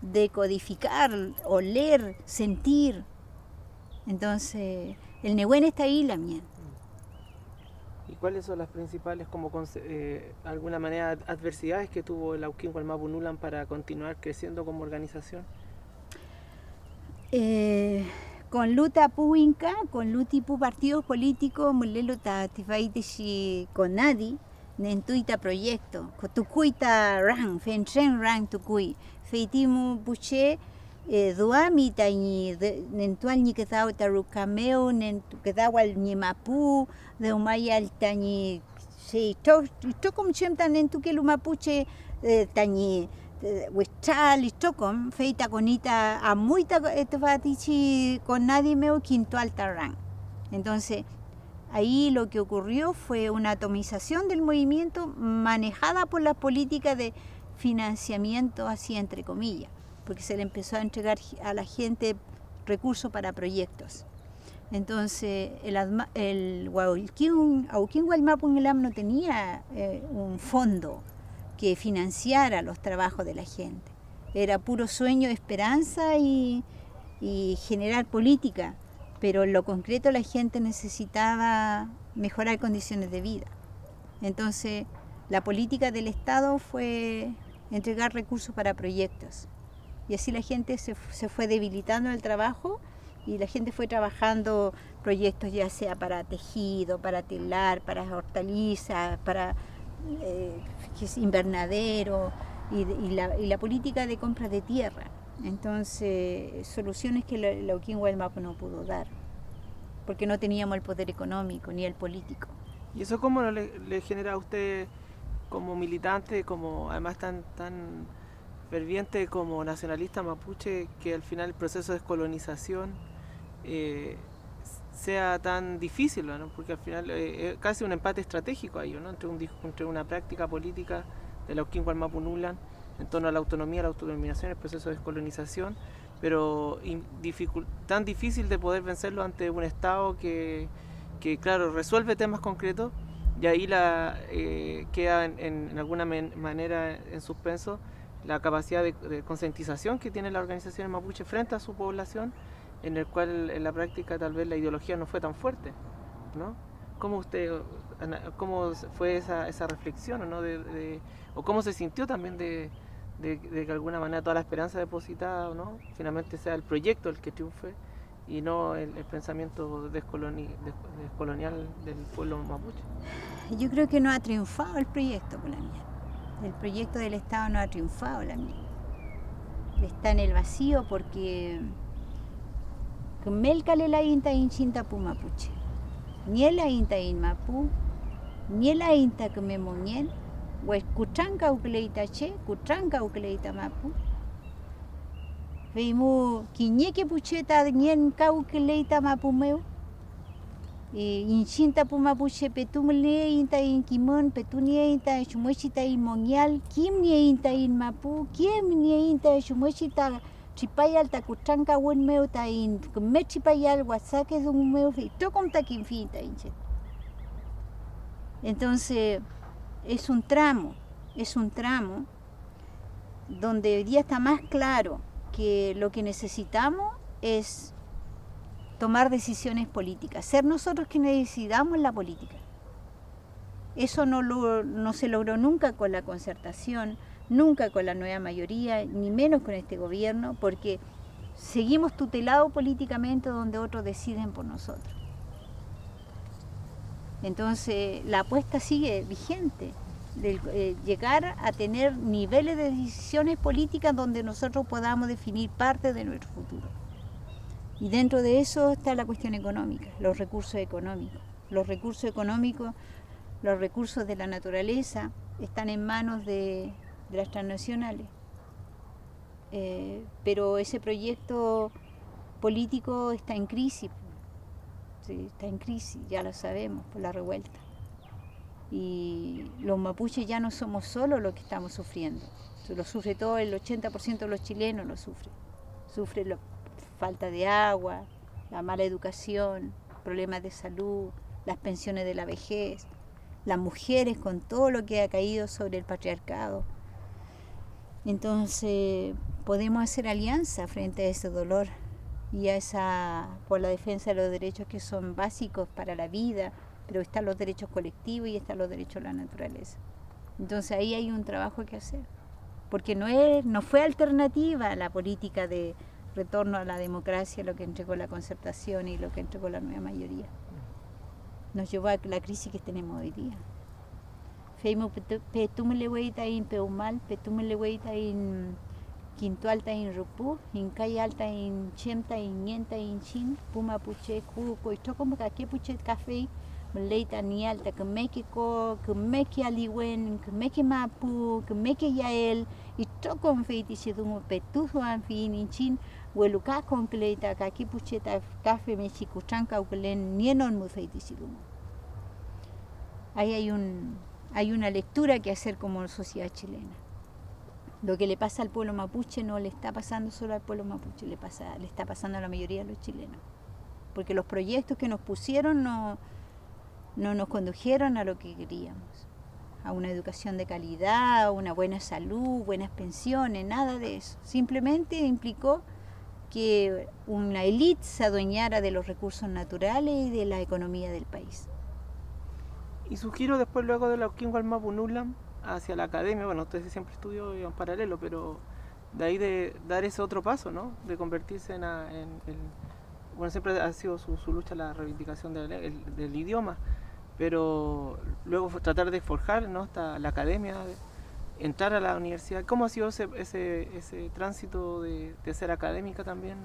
decodificar, oler, sentir. Entonces, el Nehuen está ahí, Lamien. ¿Y cuáles son las principales, alguna manera, adversidades que tuvo el Auquín Gualmapu Nulan para continuar creciendo como organización? Con luta pu inca, con lutipu partidos políticos, mulelo ta tifaitishi con nadie, nentuita proyecto, tukuita rang, fenchen rang tukui, feitimu puche, duami ta nentual ni quedao ta rucameo, quedao al ni mapu, de umaya al tañi, sí, to como chemta nentukelu mapuche, tañi, Huichal y Stockholm, feita conita a muita tefatichi con nadie meo quinto altarrán. Entonces, ahí lo que ocurrió fue una atomización del movimiento manejada por la política de financiamiento, así entre comillas, porque se le empezó a entregar a la gente recursos para proyectos. Entonces, el Auquín Gualmapu no tenía un fondo que financiara los trabajos de la gente. Era puro sueño, esperanza y generar política, pero en lo concreto la gente necesitaba mejorar condiciones de vida. Entonces, la política del Estado fue entregar recursos para proyectos. Y así la gente se fue debilitando en el trabajo y la gente fue trabajando proyectos ya sea para tejido, para telar, para hortalizas, para invernadero y la política de compra de tierra. Entonces, soluciones que el Auquín Gualmapu no pudo dar, porque no teníamos el poder económico ni el político. ¿Y eso cómo le genera a usted como militante, como además tan ferviente como nacionalista mapuche, que al final el proceso de descolonización sea tan difícil, ¿no? Porque al final es casi un empate estratégico ahí, ¿no? entre una práctica política del Auquín Gualmapu Nulan en torno a la autonomía, la autodeterminación, el proceso de descolonización, pero tan difícil de poder vencerlo ante un Estado que claro, resuelve temas concretos y ahí queda en alguna manera en suspenso la capacidad de concientización que tiene la organización mapuche frente a su población, en el cual en la práctica tal vez la ideología no fue tan fuerte, ¿no? ¿Cómo fue esa reflexión, ¿no? O cómo se sintió también de que de alguna manera toda la esperanza depositada, ¿no? Finalmente sea el proyecto el que triunfe y no el pensamiento descolonial del pueblo mapuche? Yo creo que no ha triunfado el proyecto, por la mía. El proyecto del Estado no ha triunfado, la mía. Está en el vacío porque melcale la inta inchinta pu mapuche. Ni la inta in mapu, ni la inta que me moñen, pues cuchanca ucleita che, cuchanca ucleita mapu. Veimu quiñeque pucheta nien caucleita mapu meu. Inchinta pu mapuche petumle inta in kimon, petunie inta chumuechita in monial, kim nie inta in mapu, kim nie inta chumuechita chipayal ta kuchanka wen meu ta in me chipayal guasaque de un meu y todo como ta quinfinta inche. Entonces es un tramo donde hoy día está más claro que lo que necesitamos es tomar decisiones políticas, ser nosotros quienes decidamos la política. Eso no se logró nunca con la concertación, nunca con la nueva mayoría, ni menos con este gobierno, porque seguimos tutelados políticamente donde otros deciden por nosotros. Entonces la apuesta sigue vigente, de llegar a tener niveles de decisiones políticas donde nosotros podamos definir parte de nuestro futuro. Y dentro de eso está la cuestión económica, los recursos económicos. Los recursos económicos, los recursos de la naturaleza están en manos de las transnacionales. Pero ese proyecto político está en crisis. Sí, está en crisis, ya lo sabemos, por la revuelta. Y los mapuches ya no somos solo los que estamos sufriendo. Lo sufre todo, el 80% de los chilenos lo sufre. Sufre la falta de agua, la mala educación, problemas de salud, las pensiones de la vejez. las mujeres con todo lo que ha caído sobre el patriarcado. Entonces podemos hacer alianza frente a ese dolor y por la defensa de los derechos que son básicos para la vida, pero están los derechos colectivos y están los derechos de la naturaleza. Entonces ahí hay un trabajo que hacer, porque no fue alternativa la política de retorno a la democracia lo que entregó la concertación y lo que entregó la nueva mayoría. Nos llevó a la crisis que tenemos hoy día. Feimo petumele weita in peumal, petumele weita in quinto alta in rupu, in kai alta in chemta in nienta in chin, puma puche ku koito como que puche café, leita ni alta que meki aliwen, que meki mapu, que meki yael, y to con feiti se dumo petuzo an fin in chin, weluka con kleita que puche café me chikuchanka uklen nienon mu feiti se dumo. Ahí hay una lectura que hacer como sociedad chilena. Lo que le pasa al pueblo mapuche no le está pasando solo al pueblo mapuche, le está pasando a la mayoría de los chilenos. Porque los proyectos que nos pusieron no nos condujeron a lo que queríamos. A una educación de calidad, a una buena salud, buenas pensiones, nada de eso. Simplemente implicó que una élite se adueñara de los recursos naturales y de la economía del país. Y su giro después, luego de la Oquingual Mapunulam, hacia la academia, bueno, usted siempre estudió en paralelo, pero de ahí de dar ese otro paso, ¿no? De convertirse bueno, siempre ha sido su lucha la reivindicación del idioma, pero luego tratar de forjar, ¿no? Hasta la academia, entrar a la universidad. ¿Cómo ha sido ese tránsito de ser académica también?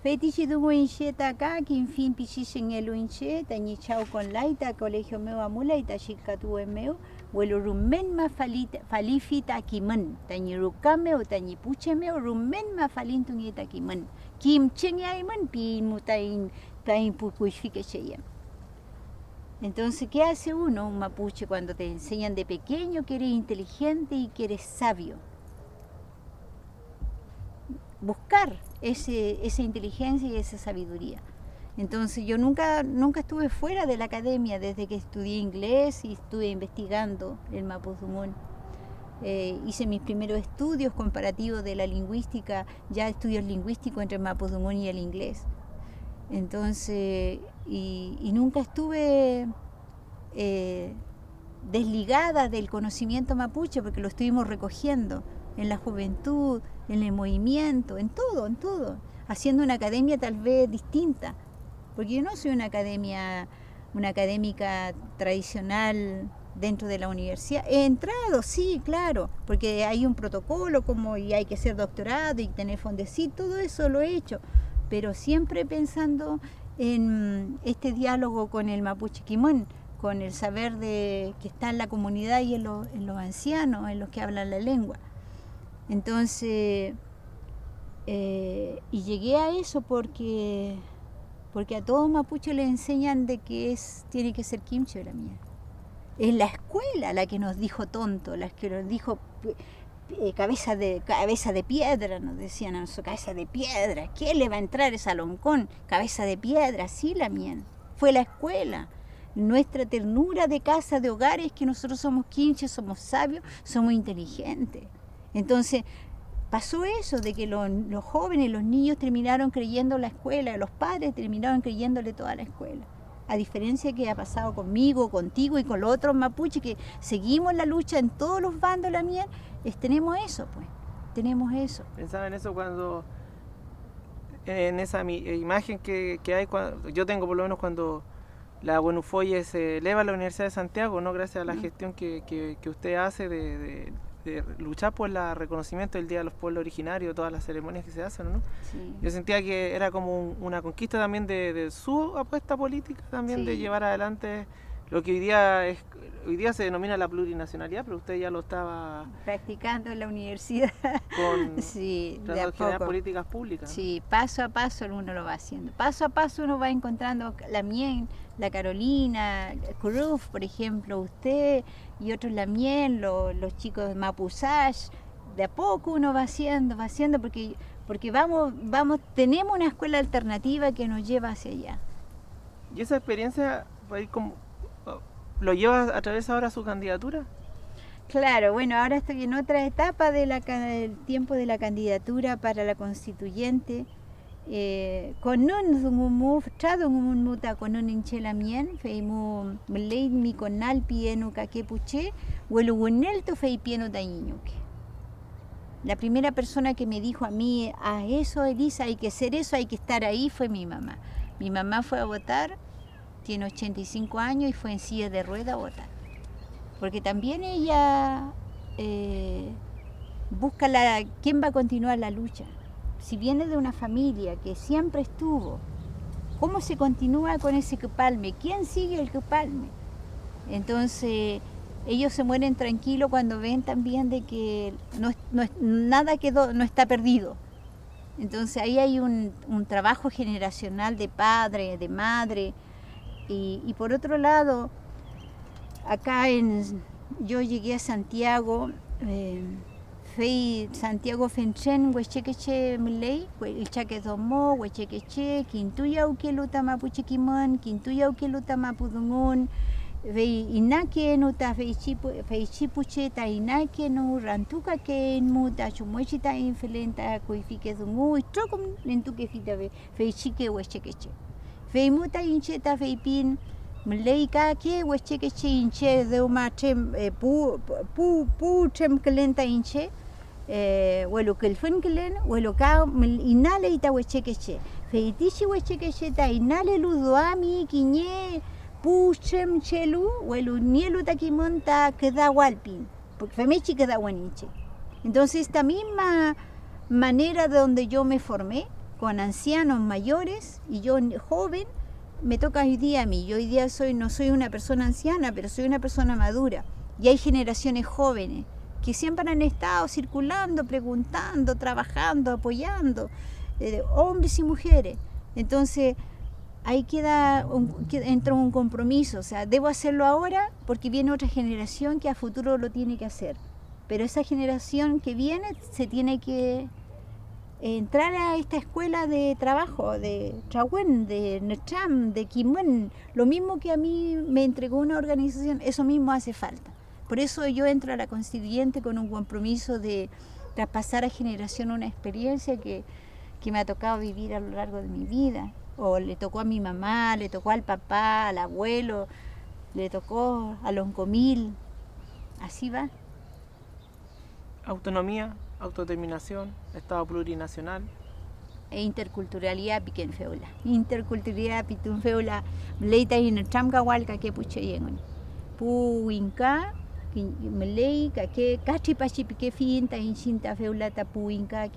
Feitichi dugo incheta acá, que en fin pichichen el inche, tañi chao con laita, colegio meu amula y tachikatu meu, huelo rumen ma falifita kimen, tañi rukame o tañi puche meu, rumen ma falintun y takimen, kim chen yaimen, pi mutain pukuishfike cheyem. Entonces, ¿qué hace uno, un mapuche, cuando te enseñan de pequeño que eres inteligente y que eres sabio? Buscar esa inteligencia y esa sabiduría. Entonces yo nunca estuve fuera de la academia desde que estudié inglés y estuve investigando el Mapudungun. Hice mis primeros estudios comparativos de la lingüística, ya estudios lingüísticos entre el Mapudungun y el inglés. Entonces, y nunca estuve desligada del conocimiento mapuche porque lo estuvimos recogiendo en la juventud, en el movimiento, en todo, haciendo una academia tal vez distinta, porque yo no soy una académica tradicional dentro de la universidad. He entrado, sí, claro, porque hay un protocolo y hay que hacer doctorado y tener fondecit, todo eso lo he hecho, pero siempre pensando en este diálogo con el mapuche quimón, con el saber que está en la comunidad y en los ancianos, en los que hablan la lengua. Entonces, y llegué a eso porque a todos mapuches les enseñan de que tiene que ser kimchi la mía. Es la escuela la que nos dijo tonto, la que nos dijo cabeza de piedra, nos decían a nosotros, cabeza de piedra, ¿quién le va a entrar esa loncón? Cabeza de piedra, sí la mía. Fue la escuela. Nuestra ternura de casa, de hogares, que nosotros somos kimches, somos sabios, somos inteligentes. Entonces, pasó eso de que los jóvenes, los niños terminaron creyendo la escuela, los padres terminaron creyéndole toda la escuela. A diferencia que ha pasado conmigo, contigo y con los otros mapuches que seguimos la lucha en todos los bandos, la mía, tenemos eso, pues. Tenemos eso. Pensaba en eso cuando, en esa imagen que hay, yo tengo por lo menos cuando la Buenufoye se eleva a la Universidad de Santiago, ¿no? Gracias a la gestión que usted hace de luchar por el reconocimiento del Día de los Pueblos Originarios, todas las ceremonias que se hacen, ¿no? Sí. Yo sentía que era como una conquista también de su apuesta política, también Sí. de llevar adelante lo que hoy día se denomina la plurinacionalidad, pero usted ya lo estaba practicando en la universidad. Con sí, de a tratando de generar poco. políticas públicas. Sí, paso a paso uno lo va haciendo. Paso a paso uno va encontrando la Mien, la Carolina, Cruz, por ejemplo, usted y otros la Mien, los chicos de Mapuzaj. De a poco uno va haciendo porque tenemos una escuela alternativa que nos lleva hacia allá. Y esa experiencia, ahí ¿Lo lleva a través ahora su candidatura? Claro, bueno, ahora estoy en otra etapa del tiempo de la candidatura para la constituyente. Con un mostrado un muta con un hinchelamien, feimu mlei mi conal pieno caquepuche, huelo gunelto fei pieno dañiñuque. La primera persona que me dijo a mí, eso Elisa, hay que hacer eso, hay que estar ahí, fue mi mamá. Mi mamá fue a votar, tiene 85 años y fue en silla de rueda a votar. Porque también ella busca quién va a continuar la lucha. Si viene de una familia que siempre estuvo, ¿cómo se continúa con ese Quepalme? ¿Quién sigue el Quepalme? Entonces, ellos se mueren tranquilos cuando ven también de que nada quedó, no está perdido. Entonces, ahí hay un trabajo generacional de padre, de madre. Y por otro lado, acá yo llegué a Santiago, fui Santiago Fenchen, Huechequeche Milei, el Chaque Domó, Huechequeche, Quintuya Ukeluta Mapuchiquimón, Quintuya Ukeluta Mapudungún, Vei Inaque Nuta Feichipuche, Ta Inaque no, Rantuca que Muta, Chumuechita Infelenta, Coifique Dungu, y Trocum Nentuque Fita Feichique Huechequeche. Feimuta Incheta Feipin, Mleika que Huechequeche Inche de uma chem calenta inche, huelo que el fuencelen, huelo ca inale ita Huechequeche. Feitichi Huechequeche ta inale ludoami, quiñe, chem chelu, huelo nielu taquimonta queda walpin, porque femechi queda guaniche. Entonces, esta misma manera de donde yo me formé, con ancianos mayores y yo joven, me toca hoy día a mí. Yo hoy día no soy una persona anciana, pero soy una persona madura. Y hay generaciones jóvenes que siempre han estado circulando, preguntando, trabajando, apoyando, hombres y mujeres. Entonces, ahí entra un compromiso. O sea, debo hacerlo ahora porque viene otra generación que a futuro lo tiene que hacer. Pero esa generación que viene se tiene que entrar a esta escuela de trabajo, de Trahuén, de Necham, de Quimón, lo mismo que a mí me entregó una organización, eso mismo hace falta. Por eso yo entro a la constituyente con un compromiso de traspasar a generación una experiencia que me ha tocado vivir a lo largo de mi vida. O le tocó a mi mamá, le tocó al papá, al abuelo, le tocó a los Oncomil, así va. Autonomía, autodeterminación, Estado plurinacional. E interculturalidad piquen feula. Interculturalidad pitun feula, mleita in chamka walka que puche yengon. Pu winka, mlei que cachi pachi pique finta in chinta feula ta pu winka,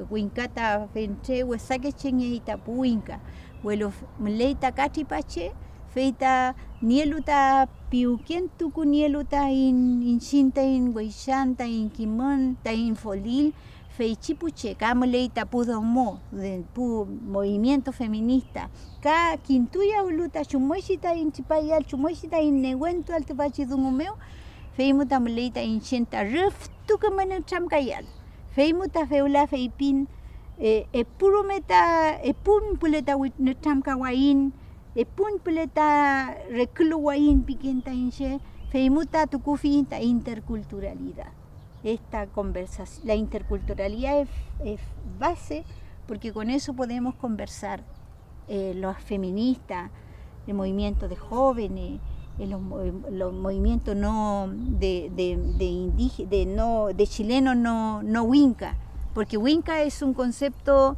winka ta fenche, huesaque chenye ta pu winka. Huelo mleita cachi pache, feita nieluta piuquien tucu nieluta in chinta in hueixanta in quimón ta in folil feichipuche camoleita pudomo del movimiento feminista ca quintuya uluta chumueshita in chipayal chumueshita in neguento al tepachi dungumeo feimuta moleita in chinta ruf tucamana chamkayal feimuta feula feipin purumeta pun puleta chamkawain pun puleta recluwain piquenta inche feimuta tucufinta interculturalidad. Esta conversación, la interculturalidad es base porque con eso podemos conversar los feministas, el movimiento de jóvenes, los movimientos no de chilenos no winca, porque winca es un concepto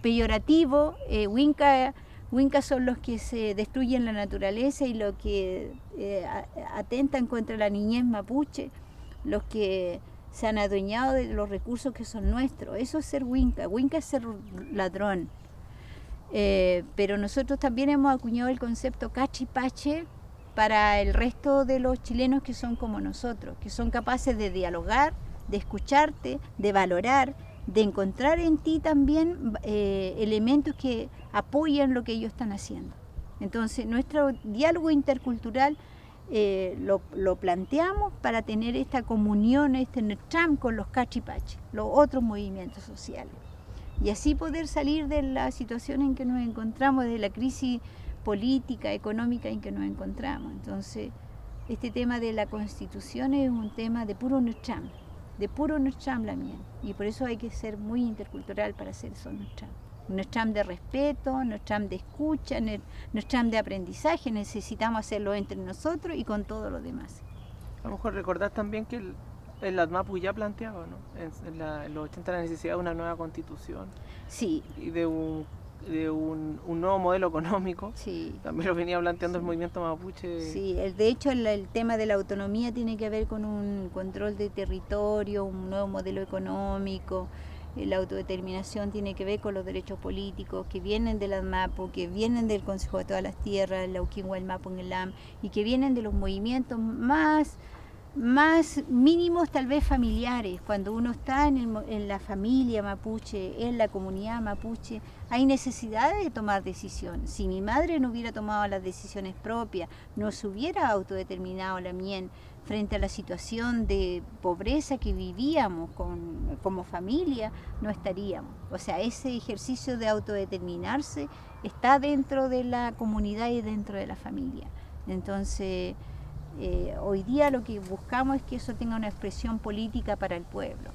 peyorativo. Winca son los que se destruyen la naturaleza y los que atentan contra la niñez mapuche, los que se han adueñado de los recursos que son nuestros. Eso es ser winca. Winca es ser ladrón. Pero nosotros también hemos acuñado el concepto cachipache para el resto de los chilenos que son como nosotros, que son capaces de dialogar, de escucharte, de valorar, de encontrar en ti también elementos que apoyan lo que ellos están haciendo. Entonces, nuestro diálogo intercultural lo planteamos para tener esta comunión, este netram con los cachipaches, los otros movimientos sociales. Y así poder salir de la situación en que nos encontramos, de la crisis política, económica en que nos encontramos. Entonces, este tema de la Constitución es un tema de puro Nucham la mía. Y por eso hay que ser muy intercultural para hacer eso Nucham de respeto, Nucham de escucha, Nucham de aprendizaje. Necesitamos hacerlo entre nosotros y con todo lo demás. A lo mejor recordar también que el ADMAPU ya planteaba, ¿no? En los 80 la necesidad de una nueva constitución. Sí. Y de un nuevo modelo económico. Sí. También lo venía planteando el movimiento mapuche. Sí, de hecho el tema de la autonomía tiene que ver con un control de territorio, un nuevo modelo económico. La autodeterminación tiene que ver con los derechos políticos que vienen del ADMAPU, que vienen del Consejo de Todas las Tierras, el Lauquingua, el Mapu, el LAM, y que vienen de los movimientos más mínimos, tal vez familiares. Cuando uno está en la familia mapuche, en la comunidad mapuche, hay necesidad de tomar decisiones. Si mi madre no hubiera tomado las decisiones propias, no se hubiera autodeterminado la mien frente a la situación de pobreza que vivíamos como familia, no estaríamos. O sea, ese ejercicio de autodeterminarse está dentro de la comunidad y dentro de la familia. Entonces, hoy día lo que buscamos es que eso tenga una expresión política para el pueblo.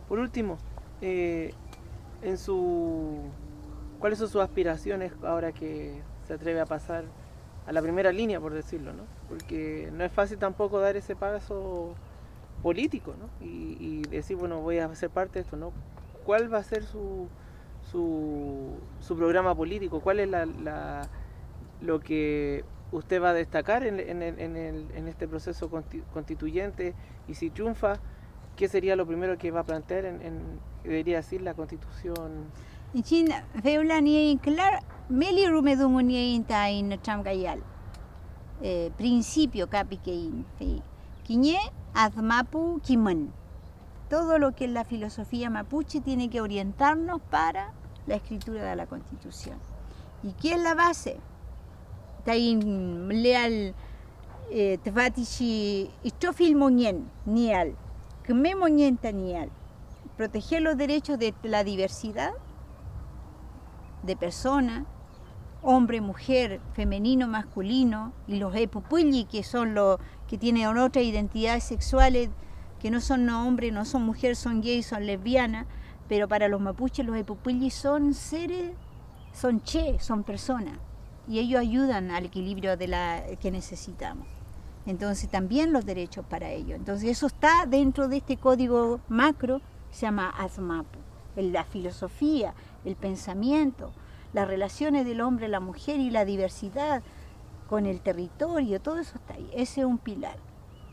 Por último, ¿cuáles son sus aspiraciones ahora que se atreve a pasar a la primera línea, por decirlo, ¿no? Porque no es fácil tampoco dar ese paso político, ¿no? Y decir, bueno, voy a ser parte de esto, ¿no? ¿Cuál va a ser su programa político? ¿Cuál es lo que usted va a destacar en este proceso constituyente? Y si triunfa, ¿qué sería lo primero que va a plantear debería decir la Constitución? En China, veula ni clar, meli rumedungu ni ta in chamgayal. Principio capikein, quiñe ADMAPU kiman. Todo lo que es la filosofía mapuche tiene que orientarnos para la escritura de la Constitución. ¿Y qué es la base? Tain leal tvatichi istofil monien nial, kme monienta nial. Proteger los derechos de la diversidad de personas, hombre, mujer, femenino, masculino, y los epupulli, que son los que tienen otras identidades sexuales, que no son hombres, no son mujeres, son gays, son lesbianas, pero para los mapuches los epupulli son seres, son personas, y ellos ayudan al equilibrio que necesitamos. Entonces también los derechos para ellos. Entonces eso está dentro de este código macro, se llama ADMAPU. La filosofía, el pensamiento, las relaciones del hombre, la mujer y la diversidad con el territorio, todo eso está ahí. Ese es un pilar.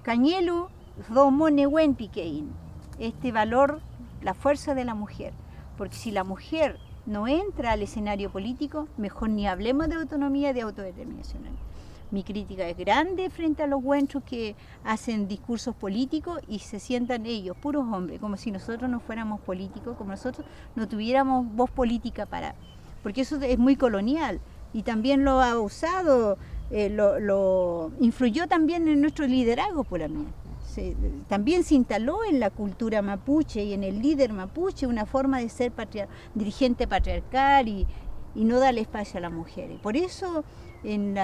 Cañelu domonewen piquein, este valor, la fuerza de la mujer. Porque si la mujer no entra al escenario político, mejor ni hablemos de autonomía, de autodeterminación. Mi crítica es grande frente a los huenchos que hacen discursos políticos y se sientan ellos, puros hombres, como si nosotros no fuéramos políticos, como nosotros no tuviéramos voz política porque eso es muy colonial y también lo ha usado, lo influyó también en nuestro liderazgo por la mía. También se instaló en la cultura mapuche y en el líder mapuche una forma de ser dirigente patriarcal y no darle espacio a las mujeres. Por eso en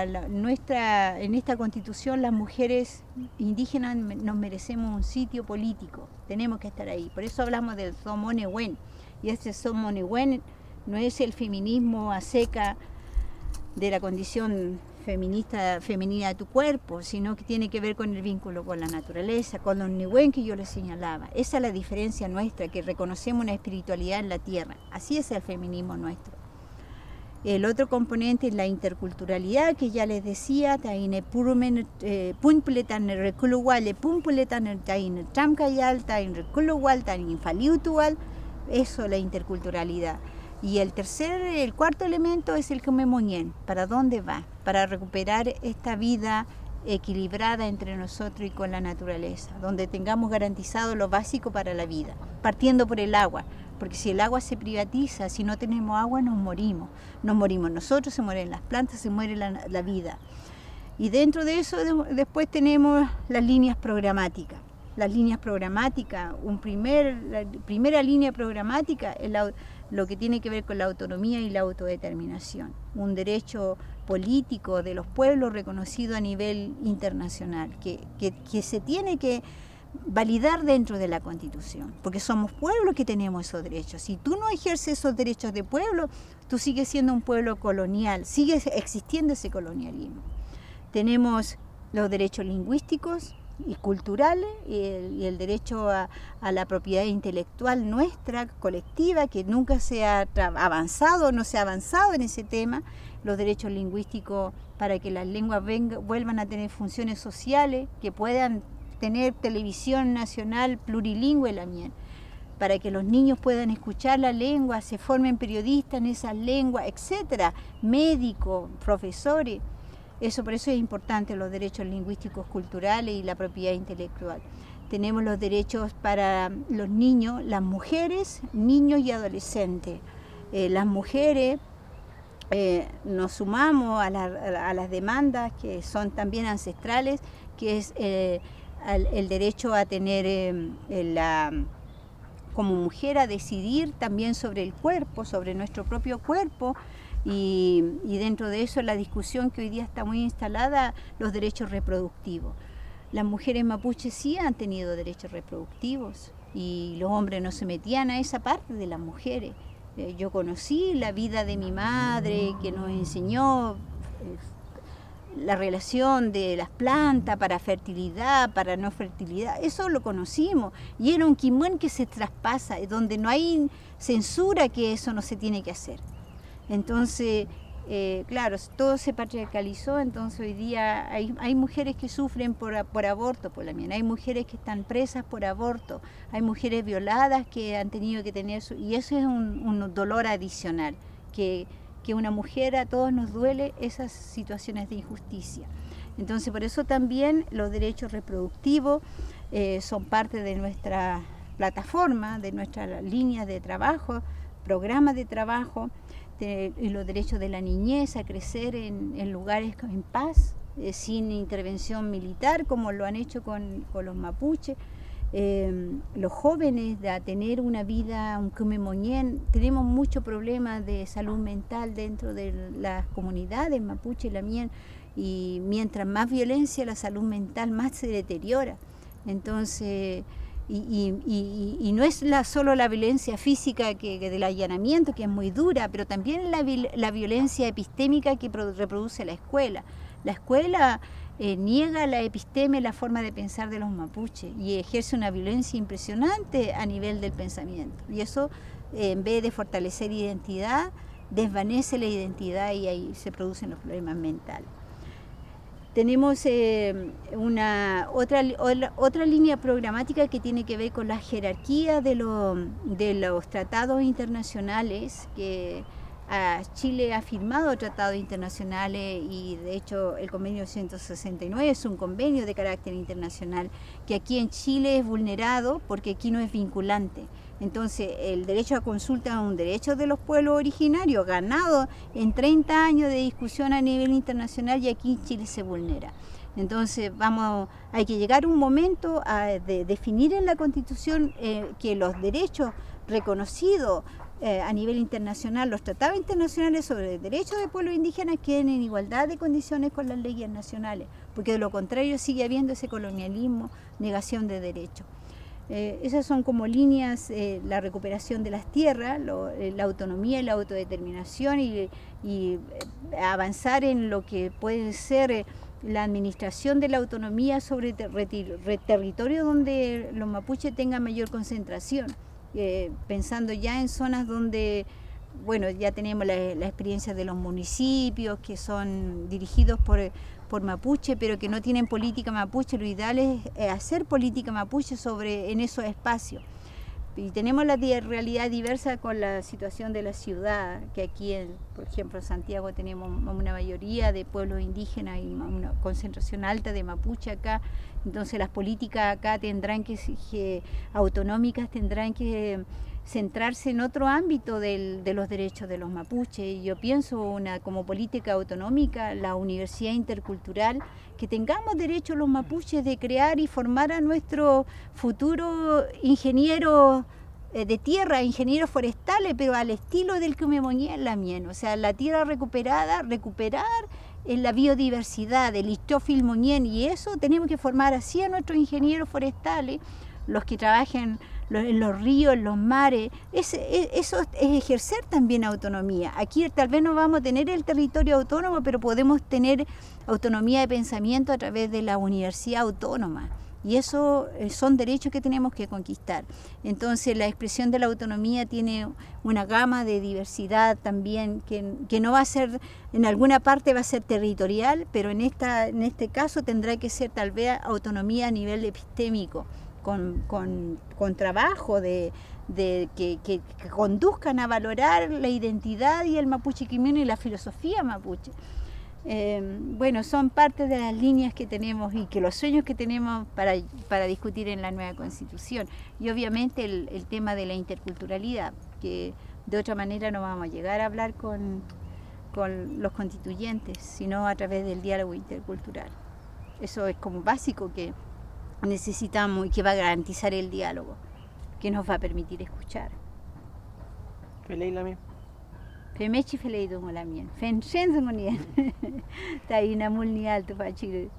esta Constitución las mujeres indígenas nos merecemos un sitio político, tenemos que estar ahí. Por eso hablamos del Somonewen, y este Somonewen no es el feminismo a seca de la condición femenina de tu cuerpo, sino que tiene que ver con el vínculo con la naturaleza, con los Niwen que yo les señalaba. Esa es la diferencia nuestra, que reconocemos una espiritualidad en la tierra. Así es el feminismo nuestro. El otro componente es la interculturalidad, que ya les decía, taine purumen punpuletan reculuwal, punpuletan taine tramkayal, taine reculuwal, taine infaliutual, eso la interculturalidad. Y el cuarto elemento es el Kumemonien. ¿Para dónde va? Para recuperar esta vida equilibrada entre nosotros y con la naturaleza, donde tengamos garantizado lo básico para la vida, partiendo por el agua. Porque si el agua se privatiza, si no tenemos agua, nos morimos. Nos morimos nosotros, se mueren las plantas, se muere la vida. Y dentro de eso después tenemos las líneas programáticas. Las líneas programáticas, la primera línea programática es lo que tiene que ver con la autonomía y la autodeterminación, un derecho político de los pueblos reconocido a nivel internacional, que se tiene que validar dentro de la Constitución, porque somos pueblos que tenemos esos derechos. Si tú no ejerces esos derechos de pueblo, tú sigues siendo un pueblo colonial, sigue existiendo ese colonialismo. Tenemos los derechos lingüísticos y culturales y el derecho a la propiedad intelectual nuestra, colectiva, que nunca se ha avanzado, no se ha avanzado en ese tema, los derechos lingüísticos para que las lenguas vuelvan a tener funciones sociales, que puedan tener televisión nacional plurilingüe también, para que los niños puedan escuchar la lengua, se formen periodistas en esas lenguas, etcétera, médicos, profesores. Por eso es importante los derechos lingüísticos culturales y la propiedad intelectual. Tenemos los derechos para los niños, las mujeres, niños y adolescentes. Las mujeres nos sumamos a las demandas que son también ancestrales, que es el derecho a tener como mujer a decidir también sobre el cuerpo, sobre nuestro propio cuerpo, y dentro de eso la discusión que hoy día está muy instalada, los derechos reproductivos. Las mujeres mapuches sí han tenido derechos reproductivos y los hombres no se metían a esa parte de las mujeres. Yo conocí la vida de mi madre que nos enseñó la relación de las plantas para fertilidad, para no fertilidad, eso lo conocimos y era un quimón que se traspasa, donde no hay censura que eso no se tiene que hacer. Entonces, claro, todo se patriarcalizó, entonces hoy día hay mujeres que sufren por aborto, por la mía, hay mujeres que están presas por aborto, hay mujeres violadas que han tenido que tener y eso es un dolor adicional, que una mujer a todos nos duele esas situaciones de injusticia. Entonces por eso también los derechos reproductivos son parte de nuestra plataforma, de nuestra línea de trabajo, programas de trabajo, y los derechos de la niñez a crecer en lugares en paz, sin intervención militar, como lo han hecho con los mapuches. Los jóvenes a tener una vida, un cumemoñén, tenemos muchos problemas de salud mental dentro de las comunidades mapuche y la mía, y mientras más violencia la salud mental más se deteriora. Entonces, y no es solo la violencia física del allanamiento, que es muy dura, pero también la violencia epistémica que reproduce la escuela. La escuela niega la episteme, la forma de pensar de los mapuches, y ejerce una violencia impresionante a nivel del pensamiento. Y eso, en vez de fortalecer identidad, desvanece la identidad y ahí se producen los problemas mentales. Tenemos otra línea programática que tiene que ver con la jerarquía de los tratados internacionales, que Chile ha firmado tratados internacionales y de hecho el convenio 169 es un convenio de carácter internacional que aquí en Chile es vulnerado porque aquí no es vinculante. Entonces el derecho a consulta es un derecho de los pueblos originarios ganado en 30 años de discusión a nivel internacional y aquí en Chile se vulnera. Entonces hay que llegar a un momento de definir en la Constitución que los derechos reconocidos a nivel internacional, los tratados internacionales sobre derechos de pueblos indígenas queden en igualdad de condiciones con las leyes nacionales, porque de lo contrario sigue habiendo ese colonialismo, negación de derechos. Esas son como líneas, la recuperación de las tierras, la autonomía y la autodeterminación y avanzar en lo que puede ser la administración de la autonomía sobre territorio donde los mapuches tengan mayor concentración. Pensando ya en zonas donde, bueno, ya tenemos la experiencia de los municipios que son dirigidos por mapuche, pero que no tienen política mapuche. Lo ideal es hacer política mapuche en esos espacios. Y tenemos la realidad diversa con la situación de la ciudad, que aquí, por ejemplo, en Santiago tenemos una mayoría de pueblos indígenas y una concentración alta de mapuche acá. Entonces las políticas acá autonómicas tendrán que centrarse en otro ámbito de los derechos de los mapuches. Y yo pienso como política autonómica, la universidad intercultural, que tengamos derecho los mapuches de crear y formar a nuestros futuros ingenieros de tierra, ingenieros forestales, pero al estilo del que me moñé en la mien. O sea, la tierra recuperar en la biodiversidad, el istofil moñén, y eso tenemos que formar así a nuestros ingenieros forestales, los que trabajen en los ríos, en los mares. Eso es ejercer también autonomía. Aquí tal vez no vamos a tener el territorio autónomo, pero podemos tener autonomía de pensamiento a través de la universidad autónoma. Y eso son derechos que tenemos que conquistar. Entonces la expresión de la autonomía tiene una gama de diversidad también que no va a ser, en alguna parte va a ser territorial, pero en este caso tendrá que ser tal vez autonomía a nivel epistémico, con trabajo que conduzcan a valorar la identidad y el mapuche quimino y la filosofía mapuche. Bueno, son parte de las líneas que tenemos y que los sueños que tenemos para discutir en la nueva Constitución. Y obviamente el tema de la interculturalidad, que de otra manera no vamos a llegar a hablar con los constituyentes, sino a través del diálogo intercultural. Eso es como básico que necesitamos y que va a garantizar el diálogo, que nos va a permitir escuchar. Femechi felei dongo la mien. Fen senzongo nien. Ta ina mul ni alto pa chi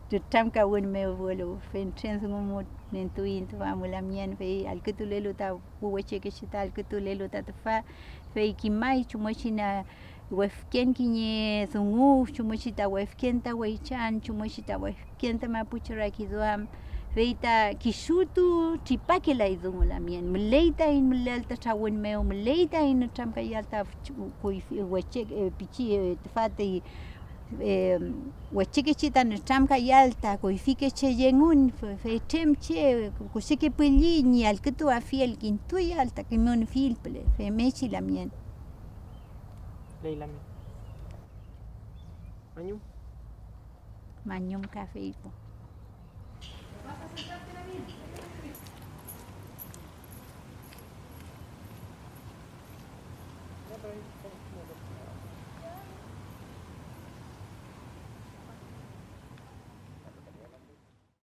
tu tamka won me volo. Fen senzongo mo nen tu in tu amo la mien fe al que tu lelo ta weche que chita al que tu lelo ta fa fe ki mai chumochi na wefken kinye zungu chumochi ta wefken ta weichan chumochi ta wefken ta mapuchura ki doam feita kishutu chipake la idungo la mien mleita in mlelta chawin meo mleita in chamka yalta weche pichi tfate weche que chita ne chamka yalta koifike che yengun fe che kusike pelini al que tu afiel kintu yalta que mon filple fe mechi la mien Leila Mañum Mañum café hipo. No, pero